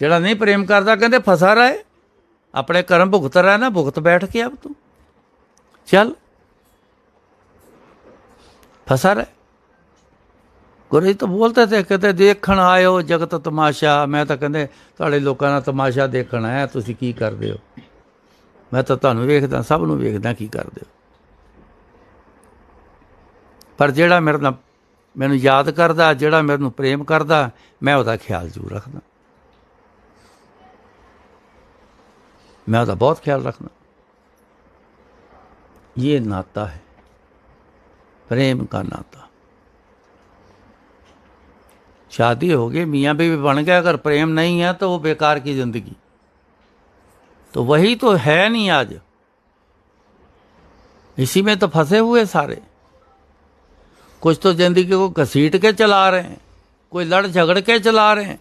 जड़ा नहीं प्रेम करता कहते फंसा रहे, अपने कर्म भुगत रहा है ना, भुगत बैठ के अब तू चल। फंसा रहे। गुरु जी तो बोलते थे, कहते देखण आयो जगत तमाशा। मैं तो कहते तुहाडे लोकां दा तमाशा देखण आया, तुसीं की करदे हो? मैं तो तुहानूं वेखदा, सब नूं वेखदा की करदे हो। पर जिहड़ा मेरे नाल मैनूं याद करदा, जिहड़ा मैनूं प्रेम करदा, मैं उहदा ख्याल जरूर रखदा, मैं उहदा बहुत ख्याल रखदा। ये नाता है, प्रेम का नाता। शादी हो गई, मियाँ बीवी बन गया, अगर प्रेम नहीं है तो वो बेकार की जिंदगी। तो वही तो है नहीं आज, इसी में तो फंसे हुए सारे। कुछ तो जिंदगी को घसीट के चला रहे हैं, कोई लड़ झगड़ के चला रहे हैं,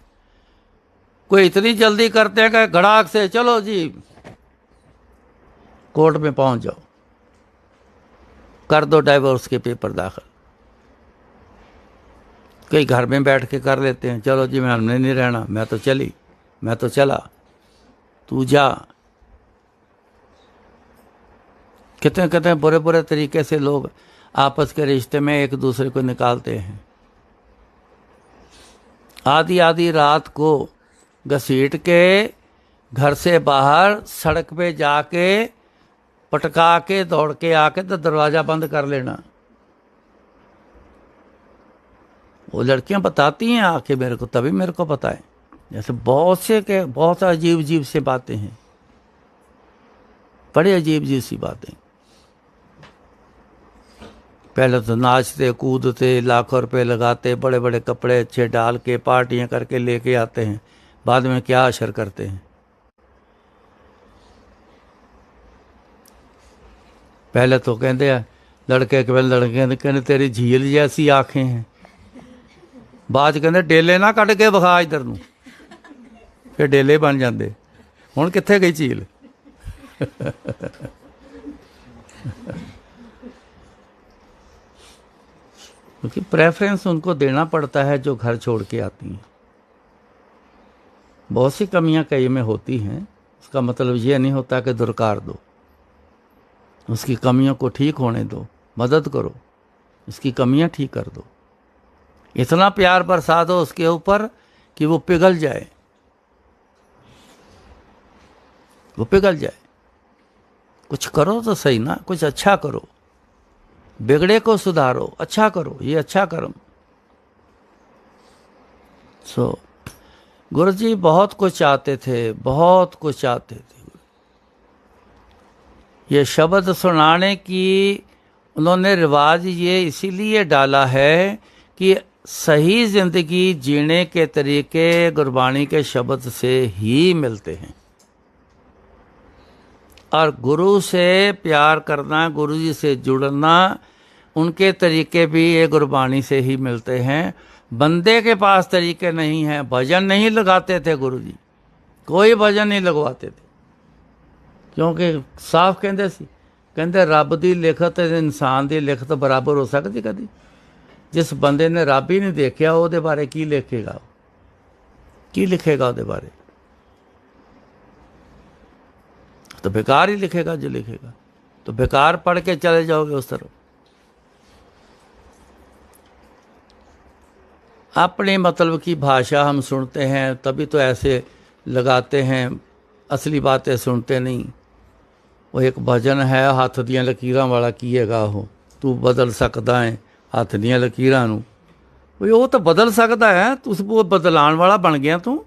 कोई इतनी जल्दी करते हैं कि घड़ाक से चलो जी कोर्ट में पहुंच जाओ, कर दो डाइवोर्स के पेपर दाखिल। कई घर में बैठ के कर लेते हैं, चलो जी मैं हमने नहीं रहना, मैं तो चली, मैं तो चला, तू जा। कितने कितने बुरे बुरे तरीके से लोग आपस के रिश्ते में एक दूसरे को निकालते हैं। आधी आधी रात को घसीट के घर से बाहर सड़क पे जाके पटका के दौड़ के आके तो दरवाज़ा बंद कर लेना। वो लड़कियां बताती हैं आके मेरे को, तभी मेरे को पता है। जैसे बहुत अजीब अजीब से बातें हैं, बड़े अजीब अजीब सी बातें। पहले तो नाचते कूदते, लाखों रुपए लगाते, बड़े बड़े कपड़े अच्छे डाल के पार्टियां करके लेके आते हैं, बाद में क्या असर करते हैं। पहले तो कहते हैं लड़के के लड़के कहते तेरी झील जैसी आंखें हैं, बाद कहते डेले ना कट के विखा इधर नूं, फिर डेले बन जाते। हुण कित्थे गई झील? क्योंकि प्रेफरेंस उनको देना पड़ता है जो घर छोड़ के आती हैं। बहुत सी कमियां कई में होती हैं, उसका मतलब ये नहीं होता कि दुरकार दो, उसकी कमियों को ठीक होने दो, मदद करो, इसकी कमियां ठीक कर दो। इतना प्यार बरसा दो उसके ऊपर कि वो पिघल जाए, वो पिघल जाए। कुछ करो तो सही ना, कुछ अच्छा करो, बिगड़े को सुधारो, अच्छा करो, ये अच्छा कर्म। गुरु जी बहुत कुछ चाहते थे, बहुत कुछ चाहते थे। ये शब्द सुनाने की उन्होंने रिवाज ये इसीलिए डाला है कि सही जिंदगी जीने के तरीके गुरबाणी के शब्द से ही मिलते हैं। और गुरु से प्यार करना, गुरु जी से जुड़ना, उनके तरीके भी ये गुरबाणी से ही मिलते हैं। बंदे के पास तरीके नहीं हैं। भजन नहीं लगाते थे गुरु जी, कोई भजन नहीं लगवाते थे, क्योंकि साफ कहते सी, कहते रब की लिखत इंसान की लिखत बराबर हो सकती कभी? जिस बंदे ने रब ही नहीं देखा वो बारे की लिखेगा, की लिखेगा वो बारे? तो बेकार ही लिखेगा जो लिखेगा, तो बेकार पढ़ के चले जाओगे उस तरफ। अपने मतलब की भाषा हम सुनते हैं तभी तो ऐसे लगाते हैं, असली बातें सुनते नहीं। वो एक भजन है, हथ दियां लकीरां वाला कीएगा हो, तू बदल सकता है हथ दियां लकीरां नूं। वो तो बदल सकता है, तू वो बदलाण वाला बन गया तू।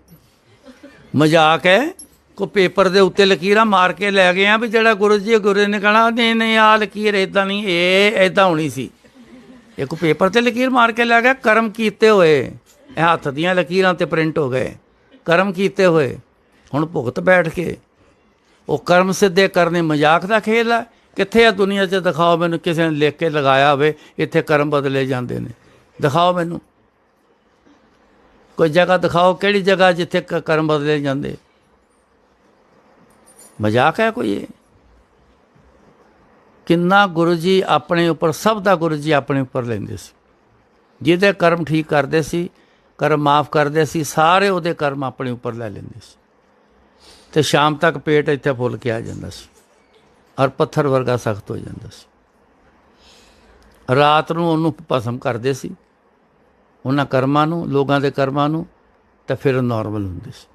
मजाक है, को पेपर के उत्ते लकीरां मार के लै गए भी जिहड़ा गुरु जी, गुरु ने कहना नहीं नहीं आ लकीर इदां नहीं, ये इदां होनी सी। एक पेपर ते लकीर मार के लै गया, कर्म कीते हुए हथ दियां लकीरां ते प्रिंट हो गए, कर्म कीते हुए हुण भुगत बैठ के। वो कर्म सिद्धे करने मजाक का खेल है? कित्थे आ दुनिया 'च? दिखाओ मैनूं किसी ने लिख के लगाया होवे इत्थे कर्म बदले जाते हैं, दिखाओ मैनूं कोई जगह, दिखाओ किहड़ी जगह जिथे कर्म बदले जाते। मजाक है कोई? ये किन्ना गुरु जी अपने उपर, सब का गुरु जी अपने उपर लेंदे सी। जिहदे कर्म ठीक करते सी, कर्म माफ़ करते सी, सारे उहदे कर्म अपने उपर लै लेंदे सी, ते शाम तक पेट इत्थे फुल के आ जांदा सी और पत्थर वर्गा सख्त हो जाता सी। ਰਾਤ ਨੂੰ ਉਹਨੂੰ ਭਸਮ ਕਰਦੇ ਸੀ, ਉਹਨਾਂ ਕਰਮਾਂ ਨੂੰ, ਲੋਕਾਂ ਦੇ ਕਰਮਾਂ ਨੂੰ, ਤਾਂ ਫਿਰ ਨੋਰਮਲ ਹੁੰਦੇ ਸੀ।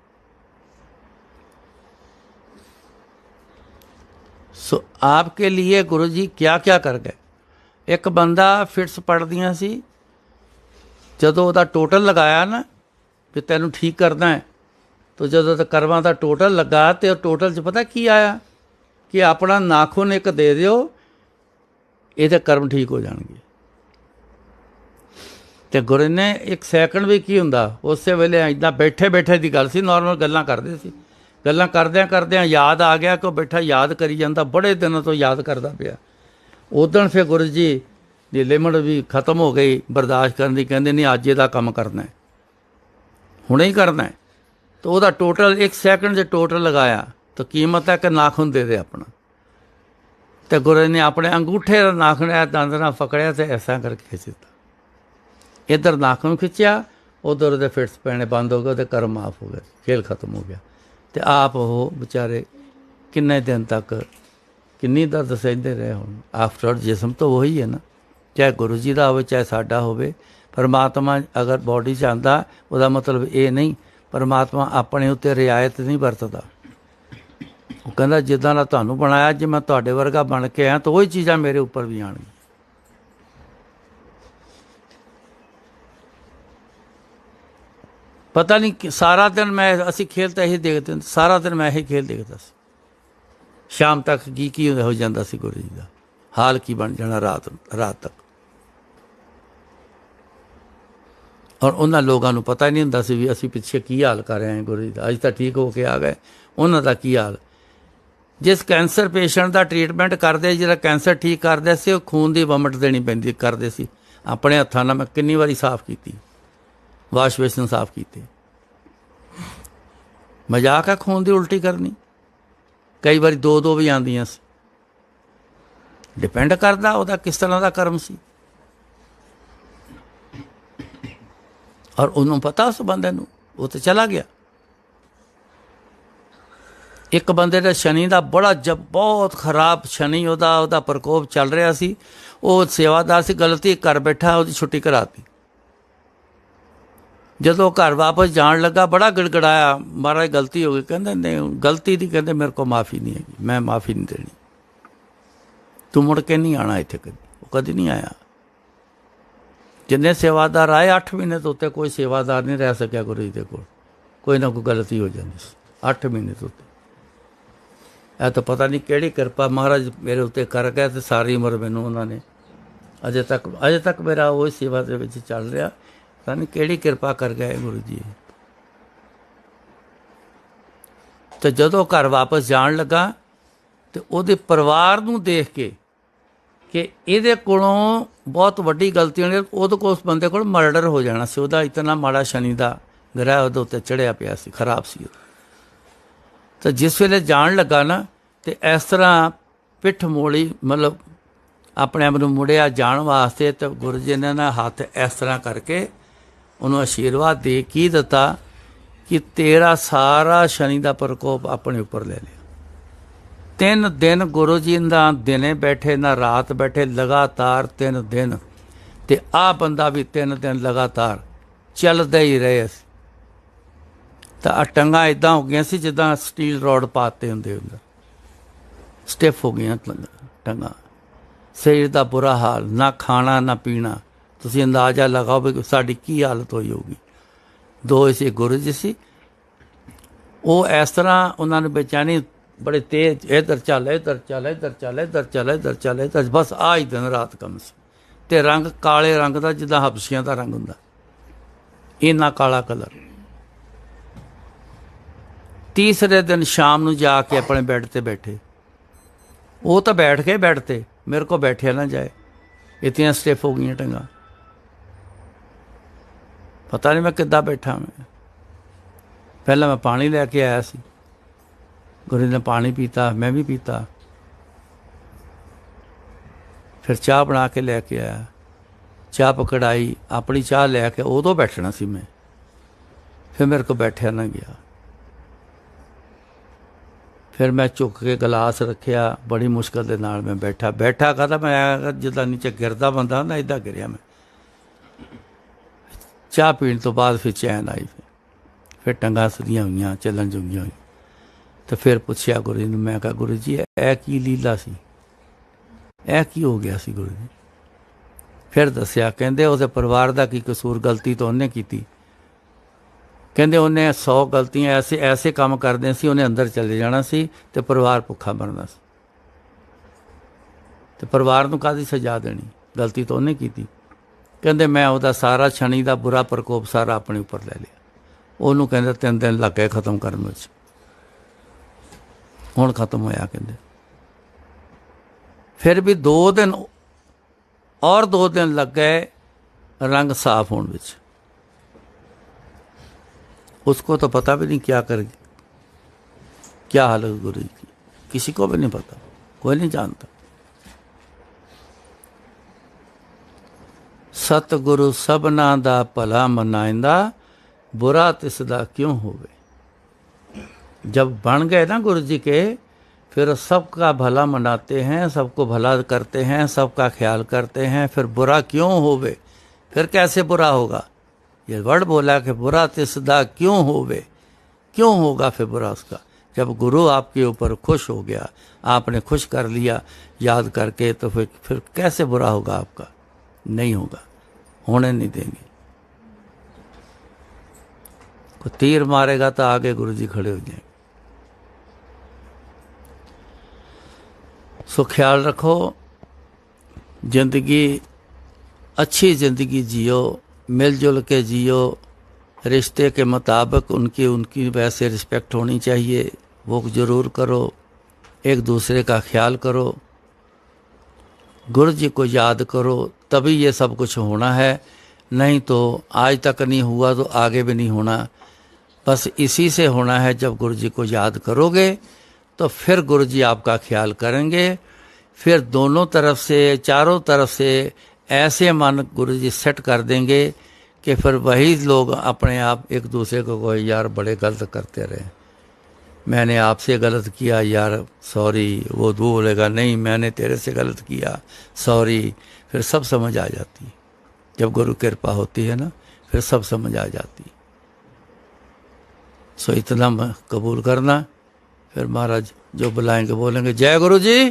ਸੋ ਆਪਕੇ लिए ਗੁਰੂ ਜੀ ਕਿਆ ਕਿਆ ਕਰ ਗਏ। ਇੱਕ ਬੰਦਾ ਫਿਟਸ ਪੜਦੀਆਂ ਸੀ, ਜਦੋਂ ਉਹਦਾ ਟੋਟਲ ਲਗਾਇਆ ਨਾ ਵੀ ਤੈਨੂੰ ਠੀਕ ਕਰਨਾ ਹੈ, ਤਾਂ ਜਦੋਂ ਤੱਕ ਕਰਮਾਂ ਦਾ ਟੋਟਲ ਲੱਗਾ ਤੇ ਉਹ ਟੋਟਲ 'ਚ ਪਤਾ ਕੀ ਆਇਆ ਕਿ ਆਪਣਾ ਨਾਖੂਨ ਇੱਕ ਦੇ ਦਿਓ, ਇਹਦੇ ਕਰਮ ਠੀਕ ਹੋ ਜਾਣਗੇ। ਤੇ ਗੁਰੂ ਨੇ ਇੱਕ ਸੈਕਿੰਡ ਵੀ ਕੀ ਹੁੰਦਾ, ਉਸੇ ਵੇਲੇ ਇੱਦਾਂ ਬੈਠੇ ਬੈਠੇ ਦੀ ਗੱਲ ਸੀ, ਨੋਰਮਲ ਗੱਲਾਂ ਕਰਦੇ ਸੀ, ਗੱਲਾਂ ਕਰਦਿਆਂ ਕਰਦਿਆਂ ਯਾਦ ਆ ਗਿਆ ਕਿ ਉਹ ਬੈਠਾ ਯਾਦ ਕਰੀ ਜਾਂਦਾ, ਬੜੇ ਦਿਨਾਂ ਤੋਂ ਯਾਦ ਕਰਦਾ ਪਿਆ। ਉਦਣ ਫਿਰ ਗੁਰੂ ਜੀ ਦੀ ਲਿਮਟ ਵੀ ਖਤਮ ਹੋ ਗਈ ਬਰਦਾਸ਼ਤ ਕਰਨ ਦੀ, ਕਹਿੰਦੇ ਨਹੀਂ ਅੱਜ ਇਹਦਾ ਕੰਮ ਕਰਨਾ, ਹੁਣੇ ਹੀ ਕਰਨਾ। ਤਾਂ ਉਹਦਾ ਟੋਟਲ 1 ਸੈਕਿੰਡ 'ਚ ਟੋਟਲ ਲਗਾਇਆ, ਤਾਂ ਕੀਮਤ ਹੈ ਕਿ ਨਾਖੂਨ ਦੇ ਦੇ ਆਪਣਾ। ਤੇ ਗੁਰੂ ਨੇ ਆਪਣੇ ਅੰਗੂਠੇ ਦਾ ਨਾਖੂਨ ਦੰਦ ਨਾਲ ਫਕੜਿਆ ਤੇ ਐਸਾ ਕਰਕੇ ਖਿੱਚ ਦਿੱਤਾ। ਇੱਧਰ ਨਾਖੂਨ ਖਿੱਚਿਆ, ਉੱਧਰ ਉਹਦੇ ਫਿਟਸ ਪੈਣੇ ਬੰਦ ਹੋ ਗਏ, ਉਹਦੇ ਕਰਮ ਮਾਫ ਹੋ ਗਏ, ਖੇਲ ਖਤਮ ਹੋ ਗਿਆ। ਤੇ ਆਪ ਉਹ ਵਿਚਾਰੇ ਕਿੰਨੇ ਦਿਨ ਤੱਕ ਕਿੰਨੀ ਦਰਦ ਸਹਿੰਦੇ ਰਹੇ ਹੁਣ। ਆਫਟਰ ਜਿਸਮ ਤਾਂ ਉਹੀ ਹੈ ਨਾ, ਚਾਹੇ ਗੁਰੂ ਜੀ ਦਾ ਹੋਵੇ ਚਾਹੇ ਸਾਡਾ ਹੋਵੇ। ਪਰਮਾਤਮਾ ਅਗਰ ਬੋਡੀ 'ਚ ਆਉਂਦਾ, ਉਹਦਾ ਮਤਲਬ ਇਹ ਨਹੀਂ ਪਰਮਾਤਮਾ ਆਪਣੇ ਉੱਤੇ ਰਿਆਇਤ ਨਹੀਂ ਵਰਤਦਾ। ਉਹ ਕਹਿੰਦਾ ਜਿੱਦਾਂ ਦਾ ਤੁਹਾਨੂੰ ਬਣਾਇਆ, ਜੇ ਮੈਂ ਤੁਹਾਡੇ ਵਰਗਾ ਬਣ ਕੇ ਆਇਆ ਤਾਂ ਉਹੀ ਚੀਜ਼ਾਂ ਮੇਰੇ ਉੱਪਰ ਵੀ ਆਉਣਗੀਆਂ। ਪਤਾ ਨਹੀਂ ਸਾਰਾ ਦਿਨ ਅਸੀਂ ਖੇਲ ਤਾਂ ਇਹੀ ਦੇਖਦੇ, ਸਾਰਾ ਦਿਨ ਮੈਂ ਇਹੀ ਖੇਲ ਦੇਖਦਾ ਸੀ। ਸ਼ਾਮ ਤੱਕ ਕੀ ਹੋ ਜਾਂਦਾ ਸੀ ਗੁਰੂ ਜੀ ਦਾ ਹਾਲ, ਕੀ ਬਣ ਜਾਣਾ ਰਾਤ ਤੱਕ। ਔਰ ਉਹਨਾਂ ਲੋਕਾਂ ਨੂੰ ਪਤਾ ਹੀ ਨਹੀਂ ਹੁੰਦਾ ਸੀ ਵੀ ਅਸੀਂ ਪਿੱਛੇ ਕੀ ਹਾਲ ਕਰ ਰਹੇ ਹਾਂ ਗੁਰੂ ਜੀ ਦਾ। ਅੱਜ ਤਾਂ ਠੀਕ ਹੋ ਕੇ ਆ ਗਏ, ਉਹਨਾਂ ਦਾ ਕੀ ਹਾਲ। ਜਿਸ ਕੈਂਸਰ ਪੇਸ਼ੈਂਟ ਦਾ ਟਰੀਟਮੈਂਟ ਕਰਦੇ, ਜਿਹੜਾ ਕੈਂਸਰ ਠੀਕ ਕਰਦੇ ਸੀ, ਉਹ ਖੂਨ ਦੀ ਵਮਟ ਦੇਣੀ ਪੈਂਦੀ ਕਰਦੇ ਸੀ। ਆਪਣੇ ਹੱਥਾਂ ਨਾਲ ਮੈਂ ਕਿੰਨੀ ਵਾਰੀ ਸਾਫ਼ ਕੀਤੀ, ਵਾਸ਼ ਬੇਸਿਨ ਸਾਫ਼ ਕੀਤੇ। ਮਜ਼ਾਕ ਆ ਖੂਨ ਦੀ ਉਲਟੀ ਕਰਨੀ, ਕਈ ਵਾਰੀ 2 ਵੀ ਆਉਂਦੀਆਂ ਸੀ। ਡਿਪੈਂਡ ਕਰਦਾ ਉਹਦਾ ਕਿਸ ਤਰ੍ਹਾਂ ਦਾ ਕਰਮ ਸੀ। ਔਰ ਉਹਨੂੰ ਪਤਾ ਉਸ ਬੰਦੇ ਨੂੰ, ਉਹ ਤਾਂ ਚਲਾ ਗਿਆ। ਇੱਕ ਬੰਦੇ ਦਾ ਸ਼ਨੀ ਦਾ ਬਹੁਤ ਖਰਾਬ ਸ਼ਨੀ, ਉਹਦਾ ਪ੍ਰਕੋਪ ਚੱਲ ਰਿਹਾ ਸੀ। ਉਹ ਸੇਵਾਦਾਰ ਸੀ, ਗਲਤੀ ਘਰ ਬੈਠਾ ਉਹਦੀ ਛੁੱਟੀ ਕਰਾਤੀ। ਜਦੋਂ ਘਰ ਵਾਪਸ ਜਾਣ ਲੱਗਾ ਬੜਾ ਗਿੜਗੜਾਇਆ, ਮਹਾਰਾਜ ਗਲਤੀ ਹੋ ਗਈ। ਕਹਿੰਦੇ ਨਹੀਂ ਗਲਤੀ ਦੀ, ਕਹਿੰਦੇ ਮੇਰੇ ਕੋਲ ਮਾਫੀ ਨਹੀਂ ਹੈਗੀ, ਮੈਂ ਮਾਫੀ ਨਹੀਂ ਦੇਣੀ, ਤੂੰ ਮੁੜ ਕੇ ਨਹੀਂ ਆਉਣਾ ਇੱਥੇ ਕਦੀ। ਉਹ ਕਦੀ ਨਹੀਂ ਆਇਆ। ਜਿੰਨੇ ਸੇਵਾਦਾਰ ਆਏ 8 ਮਹੀਨੇ ਤੋਂ ਉੱਤੇ ਕੋਈ ਸੇਵਾਦਾਰ ਨਹੀਂ ਰਹਿ ਸਕਿਆ ਗੁਰੂ ਜੀ ਦੇ ਕੋਲ, ਕੋਈ ਨਾ ਕੋਈ ਗਲਤੀ ਹੋ ਜਾਂਦੀ ਸੀ 8 ਮਹੀਨੇ ਤੋਂ ਉੱਤੇ। ਇਹ ਤਾਂ ਪਤਾ ਨਹੀਂ ਕਿਹੜੀ ਕਿਰਪਾ ਮਹਾਰਾਜ ਮੇਰੇ ਉੱਤੇ ਕਰ ਗਿਆ, ਅਤੇ ਸਾਰੀ ਉਮਰ ਮੈਨੂੰ ਉਹਨਾਂ ਨੇ ਅਜੇ ਤੱਕ ਮੇਰਾ ਉਹ ਸੇਵਾ ਦੇ ਵਿੱਚ ਚੱਲ ਰਿਹਾ। ਪਤਾ ਨਹੀਂ ਕਿਹੜੀ ਕਿਰਪਾ ਕਰ ਗਏ ਗੁਰੂ ਜੀ। ਤੇ ਜਦੋਂ ਘਰ ਵਾਪਸ ਜਾਣ ਲੱਗਾ ਤੇ ਉਹਦੇ ਪਰਿਵਾਰ ਨੂੰ ਦੇਖ ਕੇ ਕਿ ਇਹਦੇ ਕੋਲੋਂ ਬਹੁਤ ਵੱਡੀ ਗਲਤੀ ਹੋਣੀ, ਉਹਦੇ ਕੋਲ ਉਸ ਬੰਦੇ ਕੋਲ ਮਰਡਰ ਹੋ ਜਾਣਾ ਸੀ। ਉਹਦਾ ਇਤਨਾ ਮਾੜਾ ਸ਼ਨੀ ਦਾ ਗ੍ਰਹਿ ਉਹਦੇ ਉੱਤੇ ਚੜ੍ਹਿਆ ਪਿਆ ਸੀ, ਖਰਾਬ ਸੀ। ਤਾਂ ਜਿਸ ਵੇਲੇ ਜਾਣ ਲੱਗਾ ਨਾ, ਤੇ ਇਸ ਤਰ੍ਹਾਂ ਪਿੱਠ ਮੋੜੀ, ਮਤਲਬ ਆਪਣੇ ਆਪ ਨੂੰ ਮੁੜਿਆ ਜਾਣ ਵਾਸਤੇ, ਤਾਂ ਗੁਰੂ ਜੀ ਨੇ ਨਾ ਹੱਥ ਇਸ ਤਰ੍ਹਾਂ ਕਰਕੇ ਉਹਨੂੰ ਆਸ਼ੀਰਵਾਦ ਦੇ ਕੀ ਦਿੱਤਾ ਕਿ ਤੇਰਾ ਸਾਰਾ ਸ਼ਨੀ ਦਾ ਪ੍ਰਕੋਪ ਆਪਣੇ ਉੱਪਰ ਲੈ ਲਿਆ। 3 ਦਿਨ ਗੁਰੂ ਜੀ ਦਾ ਦਿਨੇ ਬੈਠੇ ਨਾ ਰਾਤ ਬੈਠੇ, ਲਗਾਤਾਰ 3 ਦਿਨ। ਤੇ ਆਹ ਬੰਦਾ ਵੀ 3 ਦਿਨ ਲਗਾਤਾਰ ਚੱਲਦਾ ਹੀ ਰਹੇ। ਤਾਂ ਟੰਗਾਂ ਇੱਦਾਂ ਹੋ ਗਈਆਂ ਸੀ ਜਿੱਦਾਂ ਸਟੀਲ ਰੋਡ ਪਾਤੇ ਹੁੰਦੇ, ਸਟਿਫ ਹੋ ਗਈਆਂ ਟੰਗਾਂ। ਸਰੀਰ ਦਾ ਬੁਰਾ ਹਾਲ, ਨਾ ਖਾਣਾ ਨਾ ਪੀਣਾ। ਤੁਸੀਂ ਅੰਦਾਜ਼ਾ ਲਗਾਓ ਵੀ ਸਾਡੀ ਕੀ ਹਾਲਤ ਹੋਈ ਹੋਊਗੀ। 2 ਇਸੇ ਗੁਰੂ ਜੀ ਸੀ, ਉਹ ਇਸ ਤਰ੍ਹਾਂ ਉਹਨਾਂ ਨੂੰ ਬੇਚੈਨੀ ਬੜੇ ਤੇਜ਼, ਇੱਧਰ ਚੱਲ ਇੱਧਰ ਚੱਲ ਇੱਧਰ ਚੱਲ ਇੱਧਰ ਚੱਲ ਇੱਧਰ ਚੱਲ ਇੱਧਰ, ਬਸ ਆਹ ਹੀ ਦਿਨ ਰਾਤ ਕੰਮ ਸੀ। ਅਤੇ ਰੰਗ ਕਾਲੇ ਰੰਗ ਦਾ, ਜਿੱਦਾਂ ਹਬਸ਼ੀਆਂ ਦਾ ਰੰਗ ਹੁੰਦਾ, ਇੰਨਾ ਕਾਲਾ ਕਲਰ। ਤੀਸਰੇ ਦਿਨ ਸ਼ਾਮ ਨੂੰ ਜਾ ਕੇ ਆਪਣੇ ਬੈੱਡ 'ਤੇ ਬੈਠੇ। ਉਹ ਤਾਂ ਬੈਠ ਕੇ ਬੈੱਡ 'ਤੇ, ਮੇਰੇ ਕੋਲ ਬੈਠਿਆ ਨਾ ਜਾਏ, ਇਤਨੀਆਂ ਸਟਿਫ ਹੋ ਗਈਆਂ ਟੰਗਾਂ। ਪਤਾ ਨਹੀਂ ਮੈਂ ਕਿੱਦਾਂ ਬੈਠਾ। ਮੈਂ ਪਹਿਲਾਂ ਮੈਂ ਪਾਣੀ ਲੈ ਕੇ ਆਇਆ ਸੀ, ਗੁਰੂ ਨੇ ਪਾਣੀ ਪੀਤਾ, ਮੈਂ ਵੀ ਪੀਤਾ। ਫਿਰ ਚਾਹ ਬਣਾ ਕੇ ਲੈ ਕੇ ਆਇਆ, ਚਾਹ ਪਕੜਾਈ, ਆਪਣੀ ਚਾਹ ਲੈ ਕੇ ਉਦੋਂ ਬੈਠਣਾ ਸੀ ਮੈਂ। ਫਿਰ ਮੇਰੇ ਕੋਲ ਬੈਠਿਆ ਨਾ ਗਿਆ। फिर मैं झुक के गिलास रखिया, बड़ी मुश्किल के नाल मैं बैठा कहता मैं जिदा नीचे गिरदा बंदा ना इदा गिरिया मैं। चाह पीण तो बाद फिर चैन आई, फिर टंगा सीधियां हुई, चलन जुगियां हुई। तो फिर पूछया गुरु जी ने, मैं कहा गुरु जी ए की लीला सी, ए की हो गया सी गुरु जी? फिर दसिया, कहंदे उसदे परिवार का की कसूर, गलती तो उन्हें की, कहंदे उन्हें 100 गलतियां ऐसे ऐसे काम करदे सी, उन्हें अंदर चले जाना सी ते परिवार भुखा मरना सी, ते परिवार नूं काहदी सजा देनी, गलती तो उन्हें की। कहंदे मैं उसदा सारा शनि का बुरा प्रकोप सारा अपने उपर ले लिया। उन्होंने कहंदे 3 दिन लग गए खत्म करने में, हुण खत्म होया। कहंदे फिर भी 2 दिन और 2 दिन लग गए रंग साफ होने में। उसको तो पता भी नहीं क्या करेगी, क्या हाल है गुरु जी की, किसी को भी नहीं पता, कोई नहीं जानता। सतगुरु सबना दा भला मनाइंदा, बुरा तिसदा क्यों होवे। जब बन गए ना गुरु जी के, फिर सबका भला मनाते हैं, सबको भला करते हैं, सबका ख्याल करते हैं, फिर बुरा क्यों होवे, फिर कैसे बुरा होगा। ये वर्ड बोला कि बुरा तिसदा क्यों होवे, क्यों होगा फिर बुरा उसका। जब गुरु आपके ऊपर खुश हो गया, आपने खुश कर लिया याद करके, तो फिर कैसे बुरा होगा आपका, नहीं होगा, होने नहीं देंगे। कोई तीर मारेगा तो आगे गुरु जी खड़े हो जाएंगे। सो ख्याल रखो, जिंदगी अच्छी ज़िंदगी जियो, मिलजुल के जियो, रिश्ते के मुताबिक उनकी उनकी वैसे रिस्पेक्ट होनी चाहिए, वो ज़रूर करो, एक दूसरे का ख्याल करो, गुरु जी को याद करो, तभी ये सब कुछ होना है। नहीं तो आज तक नहीं हुआ तो आगे भी नहीं होना। बस इसी से होना है। जब गुरु जी को याद करोगे तो फिर गुरु जी आपका ख्याल करेंगे। फिर दोनों तरफ से, चारों तरफ से ऐसे मन गुरु जी सेट कर देंगे कि फिर वही लोग अपने आप एक दूसरे को कोई यार बड़े गलत करते रहे, मैंने आपसे गलत किया यार सॉरी, वो बोलेगा नहीं मैंने तेरे से गलत किया सॉरी। फिर सब समझ आ जाती है। जब गुरु कृपा होती है ना, फिर सब समझ आ जाती। सो इतना कबूल करना, फिर महाराज जो बुलाएंगे बोलेंगे जय गुरु जी।